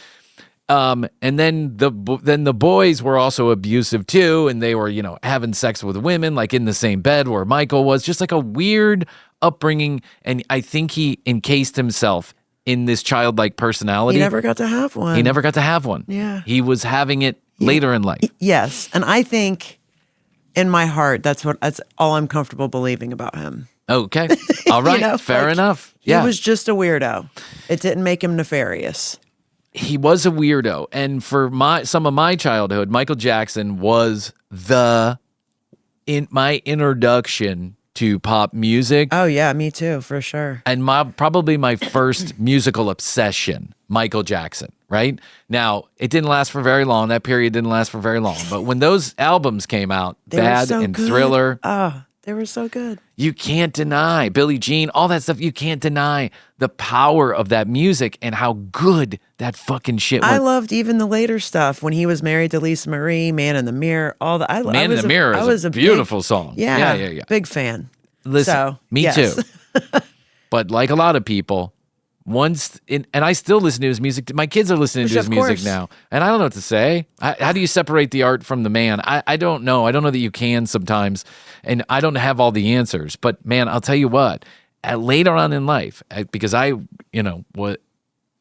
And then the boys were also abusive too, and they were, having sex with women, like in the same bed where Michael was, just like a weird upbringing. And I think he encased himself in this childlike personality. He never got to have one. Yeah. He was having it later in life. Yes. And I think in my heart, that's all I'm comfortable believing about him. Okay. All right. Fair enough. Yeah. He was just a weirdo. It didn't make him nefarious. He was a weirdo. And for some of my childhood, Michael Jackson was my introduction to pop music. Oh, yeah, me too, for sure. And probably my first musical obsession, Michael Jackson, right? Now, it didn't last for very long. That period didn't last for very long. But when those albums came out, Bad and Thriller. Oh, they were so good. You can't deny Billie Jean, all that stuff. You can't deny the power of that music and how good that fucking shit was. I loved even the later stuff when he was married to Lisa Marie, Man in the Mirror, all the. Man in the Mirror is a beautiful song. Yeah. Big fan. Listen, me too. But like a lot of people, and I still listen to his music. My kids are listening to his music now, and I don't know what to say. How do you separate the art from the man? I don't know. I don't know that you can sometimes, and I don't have all the answers. But man, I'll tell you what. Later on in life, because I,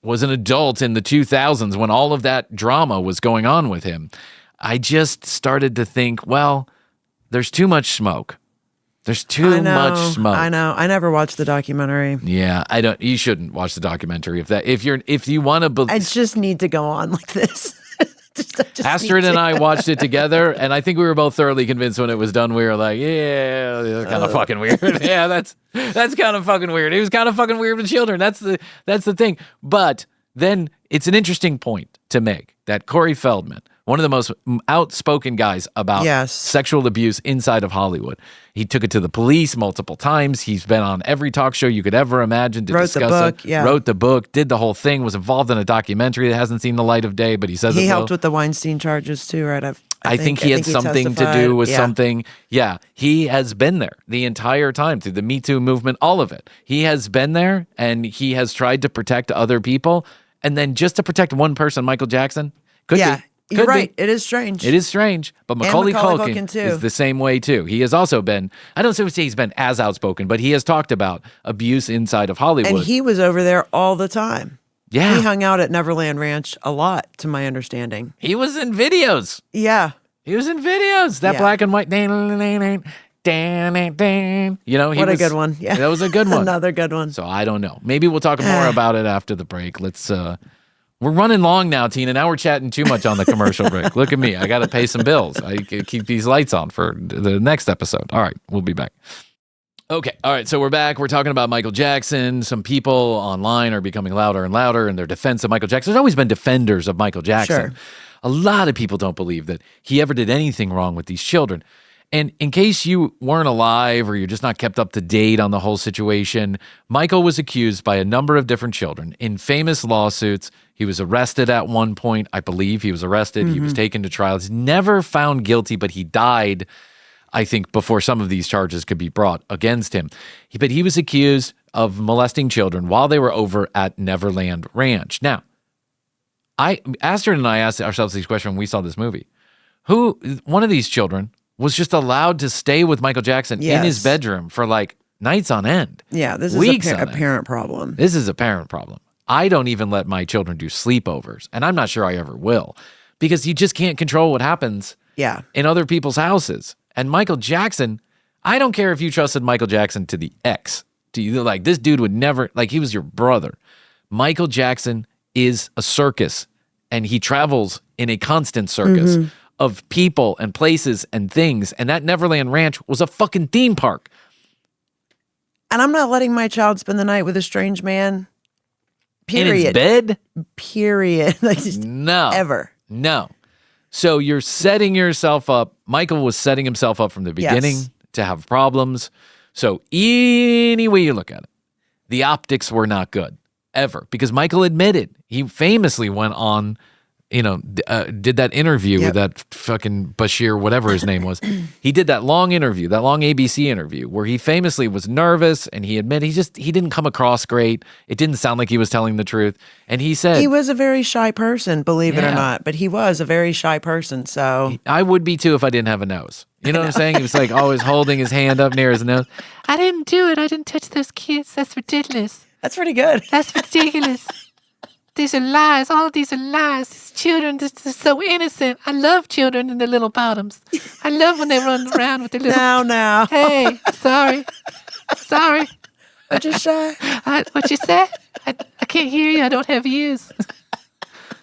was an adult in the 2000s when all of that drama was going on with him, I just started to think, well, there's too much smoke. There's too much smoke. I know. I never watched the documentary. Yeah, I don't. You shouldn't watch the documentary if you want to believe. I just need to go on like this. Astrid and I watched it together, and I think we were both thoroughly convinced when it was done. We were like, "Yeah, it's kind of fucking weird." Yeah, that's kind of fucking weird. It was kind of fucking weird with children. That's the thing. But then it's an interesting point to make that Corey Feldman, one of the most outspoken guys about sexual abuse inside of Hollywood. He took it to the police multiple times. He's been on every talk show you could ever imagine to discuss it. Wrote the book, did the whole thing, was involved in a documentary that hasn't seen the light of day, but he says he helped with the Weinstein charges too, right? I think he had something to do with something. Yeah, he has been there the entire time through the Me Too movement, all of it. He has been there, and he has tried to protect other people. And then just to protect one person, Michael Jackson, could be. You're right. It is strange. It is strange. But Macaulay Culkin too is the same way too. He has also been, I don't say he's been as outspoken, but he has talked about abuse inside of Hollywood. And he was over there all the time. Yeah. He hung out at Neverland Ranch a lot, to my understanding. He was in videos. Yeah. He was in videos. That black and white. What a good one. Yeah. That was a good one. Another good one. So I don't know. Maybe we'll talk more about it after the break. We're running long now, Tina. Now we're chatting too much on the commercial break. Look at me. I got to pay some bills. I keep these lights on for the next episode. All right. We'll be back. Okay. All right. So we're back. We're talking about Michael Jackson. Some people online are becoming louder and louder in their defense of Michael Jackson. There's always been defenders of Michael Jackson. Sure. A lot of people don't believe that he ever did anything wrong with these children. And in case you weren't alive or you're just not kept up to date on the whole situation, Michael was accused by a number of different children in famous lawsuits. He was arrested at one point. I believe he was arrested. He was taken to trial. He's never found guilty, but he died, I think, before some of these charges could be brought against him. But he was accused of molesting children while they were over at Neverland Ranch. Now, Astrid and I asked ourselves this question when we saw this movie. One of these children was just allowed to stay with Michael Jackson in his bedroom for like nights on end. Yeah, this is weeks a on end. parent problem. This is a parent problem. I don't even let my children do sleepovers, and I'm not sure I ever will, because you just can't control what happens in other people's houses. And Michael Jackson, I don't care if you trusted Michael Jackson to the X. Do you like this dude would never, like, he was your brother. Michael Jackson is a circus, and he travels in a constant circus of people and places and things. And that Neverland Ranch was a fucking theme park. And I'm not letting my child spend the night with a strange man. Period. In his bed? Period. Like, just no. Ever. No. So you're setting yourself up. Michael was setting himself up from the beginning to have problems. So any way you look at it, the optics were not good ever, because Michael admitted, he famously went on, did that interview with that fucking Bashir, whatever his name was. He did that long interview, that long ABC interview where he famously was nervous, and he admitted he didn't come across great. It didn't sound like he was telling the truth. And he said he was a very shy person, believe it or not, but he was a very shy person. So I would be too if I didn't have a nose. You know what I'm saying? He was like always holding his hand up near his nose. I didn't do it. I didn't touch those kids. That's ridiculous. That's pretty good. That's ridiculous. These are lies. All of these are lies. These children, they're so innocent. I love children in their little bottoms. I love when they run around with their little... Now. Hey, sorry. What you say? What you said? I can't hear you. I don't have ears.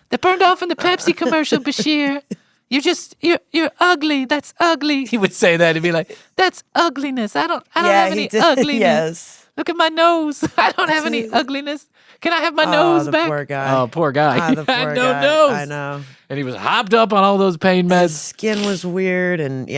They burned off in the Pepsi commercial, Bashir. You're ugly. That's ugly. He would say that and be like, that's ugliness. I don't have any ugliness. Yes. Look at my nose. I don't have any ugliness. Can I have my nose back? Poor guy. Oh, poor guy. The He had poor no guy. nose. I know. And he was hopped up on all those pain meds. His skin was weird, and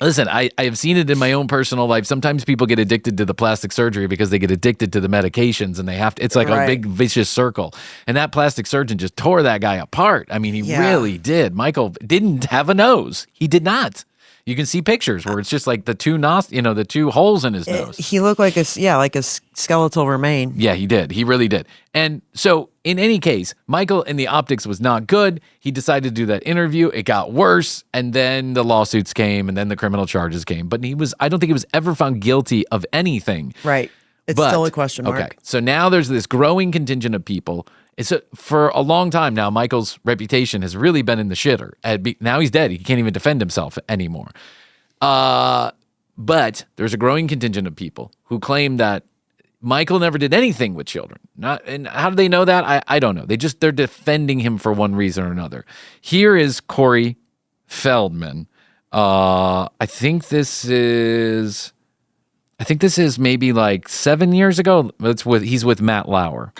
Listen, I have seen it in my own personal life. Sometimes people get addicted to the plastic surgery because they get addicted to the medications, and they have to, it's like a big vicious circle. And that plastic surgeon just tore that guy apart. I mean, he really did. Michael didn't have a nose. He did not. You can see pictures where it's just like the two holes in his nose. He looked like a skeletal remain. Yeah, he did. He really did. And so in any case, Michael and the optics was not good. He decided to do that interview. It got worse. And then the lawsuits came, and then the criminal charges came. But I don't think he was ever found guilty of anything. Right. It's still a question mark. Okay. So now there's this growing contingent of people. For a long time now, Michael's reputation has really been in the shitter. Now he's dead. He can't even defend himself anymore. But there's a growing contingent of people who claim that Michael never did anything with children. And how do they know that? I don't know. They're defending him for one reason or another. Here is Corey Feldman. I think this is maybe like 7 years ago. He's with Matt Lauer.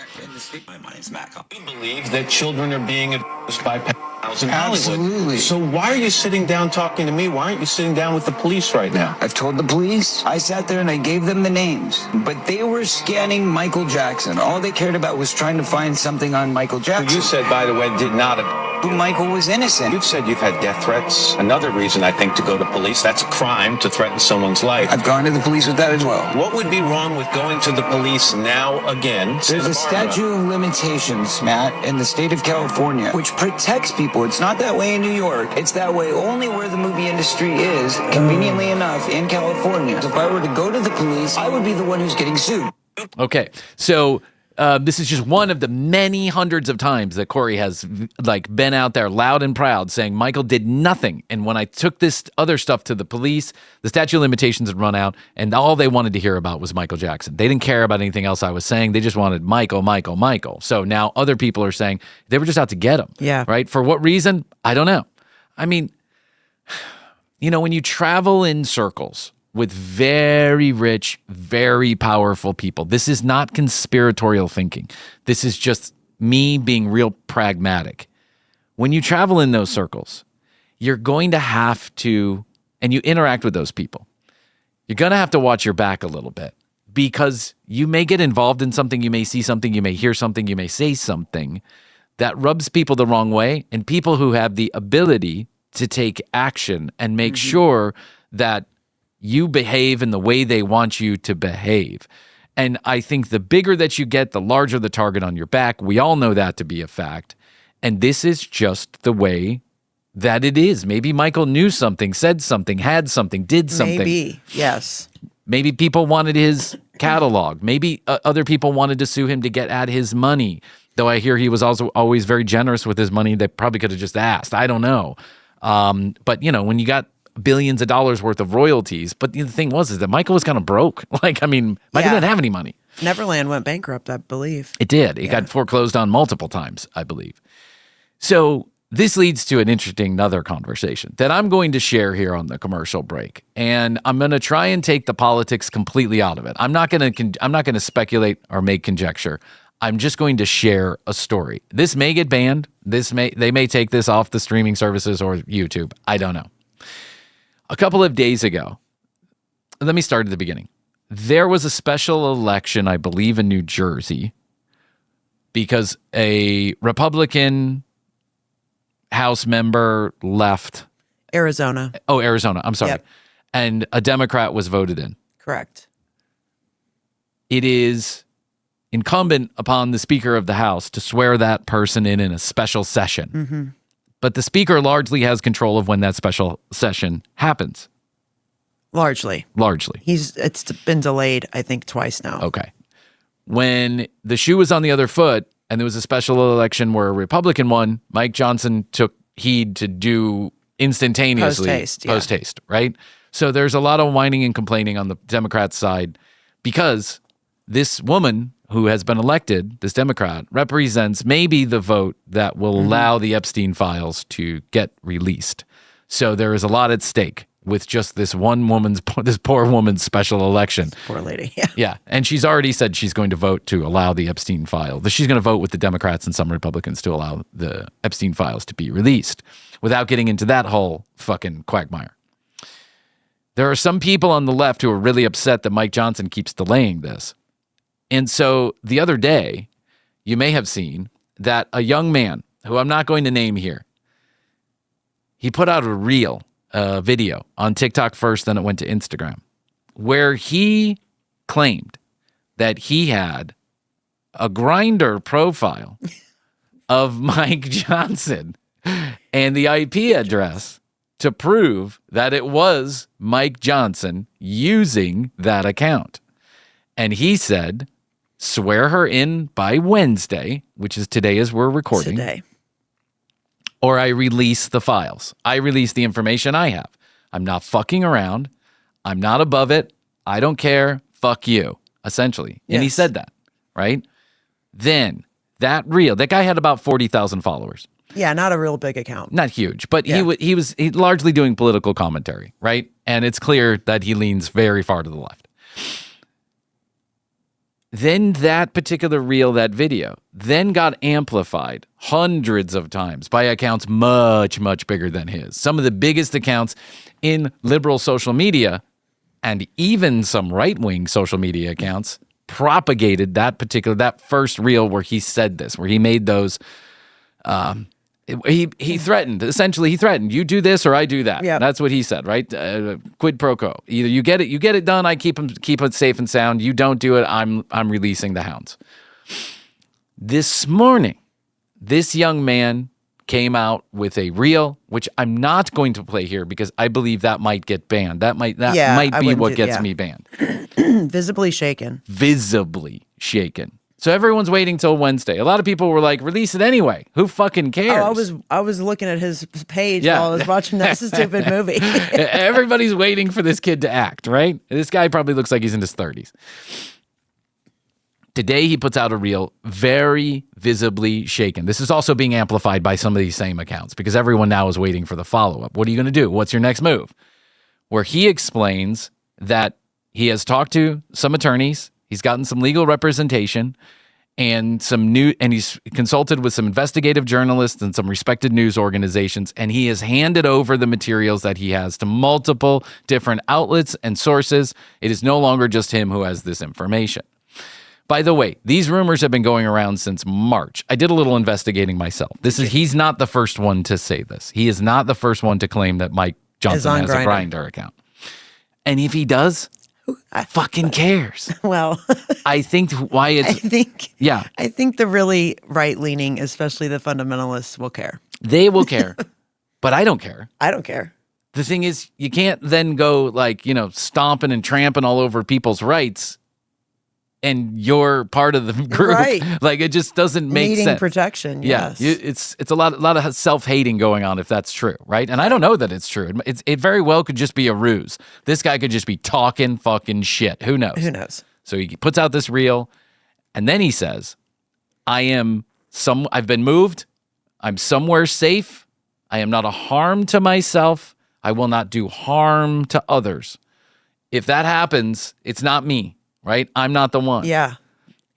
My name's Matt. We believe that children are being abused by pedophiles in Hollywood. Absolutely. So why are you sitting down talking to me? Why aren't you sitting down with the police right now? I've told the police. I sat there and I gave them the names. But they were scanning Michael Jackson. All they cared about was trying to find something on Michael Jackson. You said, by the way, did not Who Michael was innocent. You've said you've had death threats. Another reason, I think, to go to police. That's a crime to threaten someone's life. I've gone to the police with that as well. What would be wrong with going to the police now again? There's a statute of limitations, Matt, in the state of California, which protects people. It's not that way in New York. It's that way only where the movie industry is, conveniently enough, in California. So if I were to go to the police, I would be the one who's getting sued. Okay, so this is just one of the many hundreds of times that Corey has been out there loud and proud saying Michael did nothing. And when I took this other stuff to the police, the statute of limitations had run out, and all they wanted to hear about was Michael Jackson. They didn't care about anything else I was saying. They just wanted Michael. So now other people are saying they were just out to get him. Yeah. Right? For what reason? I don't know. I mean, when you travel in circles with very rich, very powerful people. This is not conspiratorial thinking. This is just me being real pragmatic. When you travel in those circles, you're going to have to, and you interact with those people, you're going to have to watch your back a little bit, because you may get involved in something, you may see something, you may hear something, you may say something that rubs people the wrong way, and people who have the ability to take action and make sure that you behave in the way they want you to behave. And I think the bigger that you get, the larger the target on your back. We all know that to be a fact. And this is just the way that it is. Maybe Michael knew something, said something, had something, did something. Maybe, yes. Maybe people wanted his catalog. Maybe other people wanted to sue him to get at his money. Though I hear he was also always very generous with his money. They probably could have just asked. I don't know. But, you know, when you got billions of dollars worth of royalties, but the thing is that Michael was kind of broke. Like, I mean, Michael didn't have any money. Neverland went bankrupt, I believe. It did. It got foreclosed on multiple times, I believe. So this leads to an interesting another conversation that I'm going to share here on the commercial break. And I'm going to try and take the politics completely out of it. I'm not going to speculate or make conjecture. I'm just going to share a story. This may get banned. They may take this off the streaming services or YouTube. I don't know. A couple of days ago, let me start at the beginning. There was a special election, I believe, in New Jersey because a Republican House member left. Arizona. Oh, Arizona. I'm sorry. Yep. And a Democrat was voted in. Correct. It is incumbent upon the Speaker of the House to swear that person in a special session. Mm-hmm. But the Speaker largely has control of when that special session happens. Largely. It's been delayed, I think, twice now. Okay. When the shoe was on the other foot and there was a special election where a Republican won, Mike Johnson took heed to do instantaneously post-haste, right? So there's a lot of whining and complaining on the Democrat side because this woman who has been elected, this Democrat, represents maybe the vote that will allow the Epstein files to get released. So there is a lot at stake with just this poor woman's special election. Poor lady, yeah. Yeah, and she's already said she's going to vote to allow the Epstein file. She's going to vote with the Democrats and some Republicans to allow the Epstein files to be released without getting into that whole fucking quagmire. There are some people on the left who are really upset that Mike Johnson keeps delaying this. And so the other day, you may have seen that a young man, who I'm not going to name here, he put out a video on TikTok first, then it went to Instagram, where he claimed that he had a Grindr profile of Mike Johnson and the IP address to prove that it was Mike Johnson using that account. And he said, swear her in by Wednesday, which is today as we're recording. Today. Or I release the files. I release the information I have. I'm not fucking around. I'm not above it. I don't care. Fuck you, essentially. And he said that, right? Then that guy had about 40,000 followers. Yeah, not a real big account. Not huge, but he was largely doing political commentary, right? And it's clear that he leans very far to the left. Then that particular reel, that video, then got amplified hundreds of times by accounts much, much bigger than his. Some of the biggest accounts in liberal social media and even some right-wing social media accounts propagated that first reel where he said this, where he made those, he threatened, essentially he threatened, you do this or I do that. Yep. That's what he said, right? Quid pro quo. Either you get it done, I keep it safe and sound. You don't do it, I'm releasing the hounds. This morning, this young man came out with a reel, which I'm not going to play here because I believe that might get banned. That might be what gets me banned. Visibly shaken. Visibly shaken. So everyone's waiting till Wednesday. A lot of people were like, release it anyway. Who fucking cares? Oh, I was looking at his page while I was watching that stupid movie. Everybody's waiting for this kid to act, right? This guy probably looks like he's in his 30s. Today he puts out a reel very visibly shaken. This is also being amplified by some of these same accounts because everyone now is waiting for the follow-up. What are you going to do? What's your next move? Where he explains that he has talked to some attorneys. He's gotten some legal representation and he's consulted with some investigative journalists and some respected news organizations, and he has handed over the materials that he has to multiple different outlets and sources. It is no longer just him who has this information. By the way, these rumors have been going around since March. I did a little investigating myself. He's not the first one to say this. He is not the first one to claim that Mike Johnson has a Grindr account. And if he does, fucking cares. Well, I think the really right-leaning, especially the fundamentalists, will care. They will care. But I don't care. I don't care. The thing is, you can't then go like, stomping and tramping all over people's rights and you're part of the group. Right. Like, it just doesn't make Needing sense. protection, Yeah, yes. it's a lot of self-hating going on if that's true, right? And I don't know that it's true. It very well could just be a ruse. This guy could just be talking fucking shit. Who knows? Who knows? So he puts out this reel, and then he says, I've been moved. I'm somewhere safe. I am not a harm to myself. I will not do harm to others. If that happens, it's not me. Right? I'm not the one. Yeah.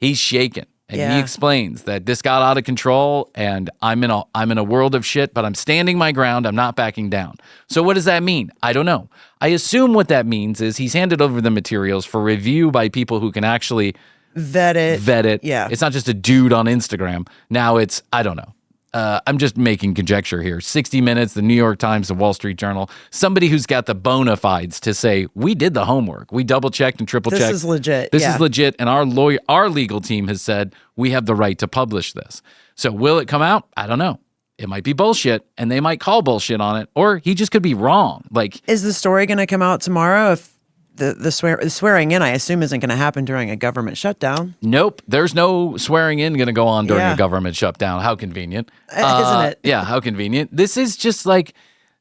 He's shaken. And Yeah. he explains that this got out of control and I'm in a world of shit, but I'm standing my ground. I'm not backing down. So what does that mean? I don't know. I assume what that means is he's handed over the materials for review by people who can actually Vet it. Yeah. It's not just a dude on Instagram. Now it's, I don't know. I'm just making conjecture here. 60 Minutes, the New York Times, the Wall Street Journal, somebody who's got the bona fides to say, we did the homework. We double checked and triple checked. This is legit. This yeah. is legit. And our legal team has said we have the right to publish this. So will it come out? I don't know. It might be bullshit and they might call bullshit on it, or he just could be wrong. Like, Is the story going to come out tomorrow? If the swearing in, I assume, isn't going to happen during a government shutdown. nope, there's no swearing in going to go on during Yeah. a government shutdown. How convenient. Isn't it? Yeah, how convenient. This is just like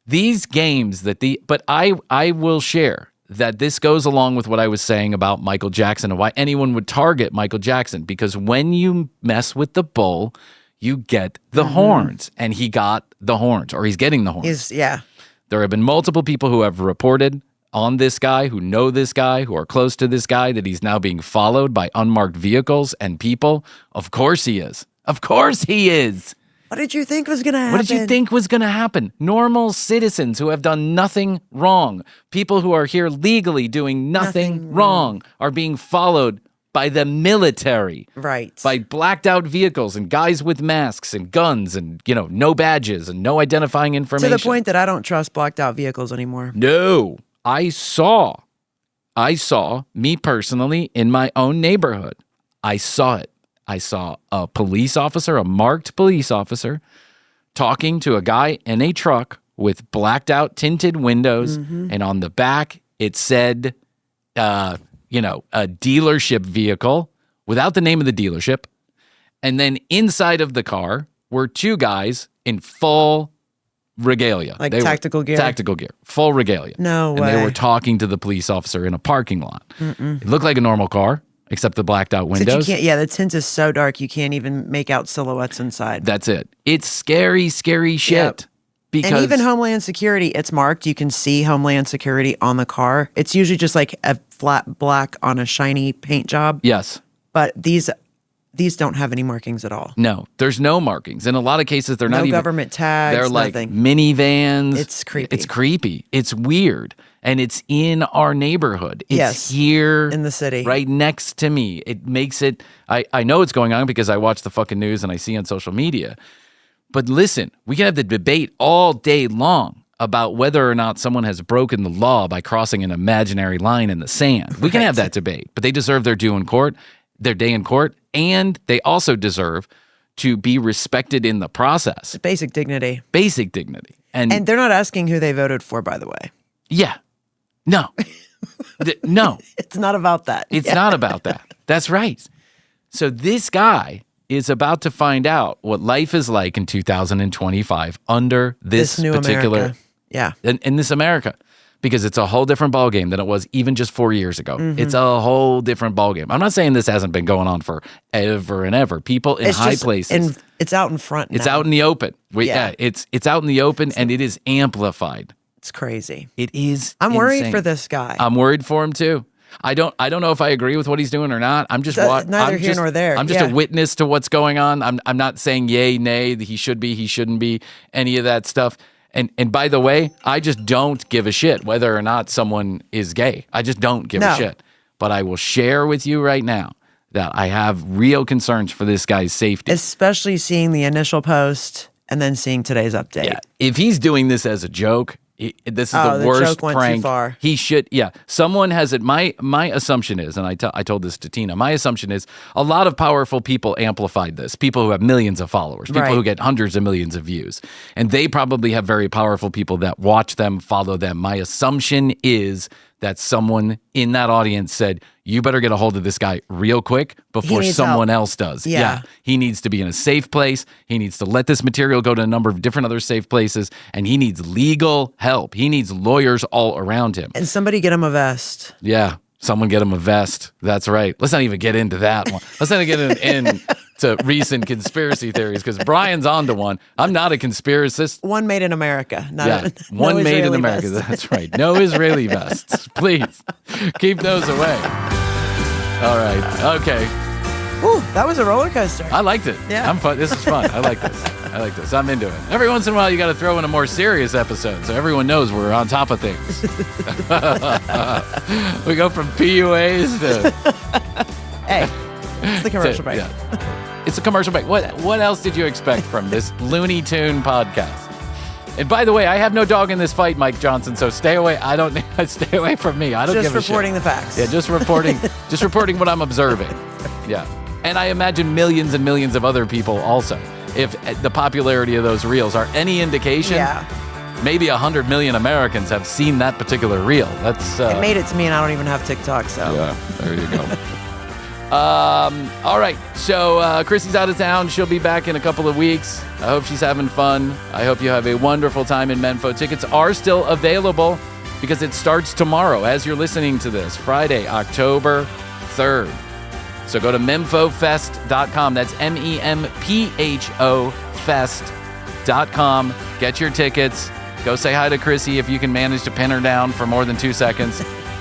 these games but I will share that this goes along with what I was saying about Michael Jackson and why anyone would target Michael Jackson, because when you mess with the bull, you get the horns, and he got the horns, or he's getting the horns. Yeah. There have been multiple people who have reported on this guy, who know this guy, who are close to this guy, that he's now being followed by unmarked vehicles and people. Of course he is. Of course he is. What did you think was going to happen? What did you think was going to happen? Normal citizens who have done nothing wrong, people who are here legally doing nothing wrong, are being followed by the military. Right. By blacked out vehicles and guys with masks and guns and, no badges and no identifying information. To the point that I don't trust blacked out vehicles anymore. No. I saw, me personally, in my own neighborhood. I saw it. I saw a police officer, a marked police officer, talking to a guy in a truck with blacked out tinted windows. And on the back, it said, a dealership vehicle without the name of the dealership. And then inside of the car were two guys in full regalia. Like They were tactical gear? Tactical gear. Full regalia. No And they way. were talking to the police officer in a parking lot. It looked like a normal car, except the blacked out Except windows. you can't, the tint is so dark you can't even make out silhouettes inside. That's it. It's scary, scary shit. Yep. Because And even Homeland Security, it's marked. You can see Homeland Security on the car. It's usually just like a flat black on a shiny paint job. yes. But these don't have any markings at all. No, there's no markings. In a lot of cases, they're No not even government tags, They're like nothing. minivans. It's creepy. It's creepy. It's weird. And it's in our neighborhood. It's Yes, here in the city. right next to me. It makes it, I know it's going on because I watch the fucking news and I see on social media. But listen, we can have the debate all day long about whether or not someone has broken the law by crossing an imaginary line in the sand. We can have that debate, but they deserve their day in court, and they also deserve to be respected in the process. Basic dignity. Basic dignity. And And they're not asking who they voted for, by the way. yeah, no, no, It's not about that. it's not about that. That's right. So this guy is about to find out what life is like in 2025 under this new particular America. Yeah. in this America, because it's a whole different ballgame than it was even just 4 years ago. It's a whole different ballgame. I'm not saying this hasn't been going on for ever and ever. People in high places. And it's out in front It's now. out in the open. Yeah. It's out in the open, and it is amplified. It's crazy. It is. I'm worried insane. for this guy. I'm worried for him too. I don't know if I agree with what he's doing or not. I'm just Neither here nor there. I'm just Yeah. a witness to what's going on. I'm not saying yay, nay, he should be, he shouldn't be, any of that stuff. And by the way, I just don't give a shit whether or not someone is gay. I just don't give a No. shit. But I will share with you right now that I have real concerns for this guy's safety. Especially seeing the initial post and then seeing today's update. Yeah. If he's doing this as a joke, This is Oh, the the worst joke went too prank. far. He should. Yeah, someone has it. My assumption is, and I told this to Tina. My assumption is a lot of powerful people amplified this. People who have millions of followers, people Right. who get hundreds of millions of views, and they probably have very powerful people that watch them, follow them. My assumption is that someone in that audience said, "You better get a hold of this guy real quick before needs someone help." else does." Yeah. He needs to be in a safe place. He needs to let this material go to a number of different other safe places, and he needs legal help. He needs lawyers all around him. And somebody get him a vest. Yeah, someone get him a vest. That's right. Let's not even get into that one. Let's not get into recent conspiracy theories because Brian's onto one. I'm not a conspiracist. One made in America. Not Yeah, no one made in Israeli America. vest. That's right. No Israeli vests. Please keep those away. All right. Okay. Ooh, that was a roller coaster. I liked it. Yeah. I'm fun. This is fun. I like this. I'm into it. Every once in a while, you got to throw in a more serious episode so everyone knows we're on top of things. We go from PUAs to Hey, it's the commercial break. yeah. It's a commercial break. What else did you expect from this Looney Tune podcast? And by the way, I have no dog in this fight, Mike Johnson. So stay away. Stay away from me. I don't Just give a shit. reporting the facts. Yeah, just reporting. Just reporting what I'm observing. Yeah, and I imagine millions and millions of other people also. If the popularity of those reels are any indication, Yeah. maybe 100 million Americans have seen that particular reel. That's It made it to me, and I don't even have TikTok, so. yeah, there you go. All right. So Krissy's out of town. She'll be back in a couple of weeks. I hope she's having fun. I hope you have a wonderful time in Menfo. Tickets are still available because it starts tomorrow as you're listening to this, Friday, October 3rd. So go to memphofest.com. That's MEMPHO Fest.com. Get your tickets. Go say hi to Krissy if you can manage to pin her down for more than 2 seconds.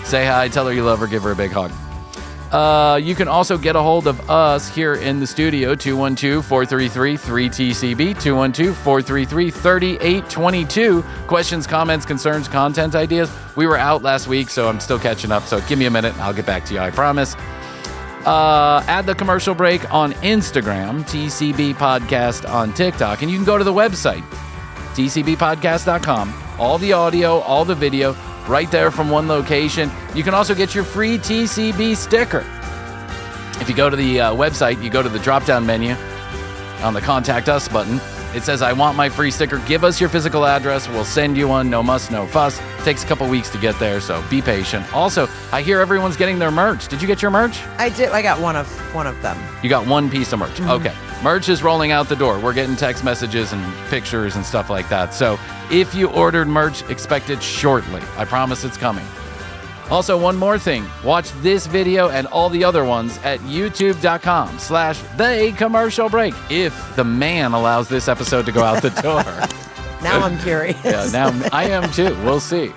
Say hi, tell her you love her, give her a big hug. You can also get a hold of us here in the studio, 212-433-3TCB, 212-433-3822. Questions, comments, concerns, content ideas. We were out last week, so I'm still catching up. So give me a minute and I'll get back to you, I promise. Add the commercial break on Instagram, TCB Podcast on TikTok, and you can go to the website, tcbpodcast.com. All the audio, all the video, right there from one location. You can also get your free TCB sticker. If you go to the website, you go to the drop-down menu on the Contact Us button. It says, I want my free sticker. Give us your physical address. We'll send you one. No muss, no fuss. Takes a couple weeks to get there, so be patient. Also, I hear everyone's getting their merch. Did you get your merch? I did. I got one of them. You got one piece of merch. Okay. Merch is rolling out the door. We're getting text messages and pictures and stuff like that. So if you ordered merch, expect it shortly. I promise it's coming. Also, one more thing. Watch this video and all the other ones at youtube.com/thecommercialbreak if the man allows this episode to go out the door. Now I'm curious. Yeah, now I am too. We'll see.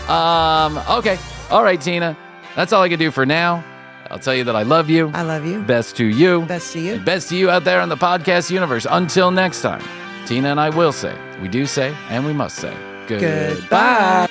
Okay. All right, Tina. That's all I can do for now. I'll tell you that I love you. I love you. Best to you. Best to you. And best to you out there in the podcast universe. Until next time, Tina and I will say, we do say, and we must say, Goodbye.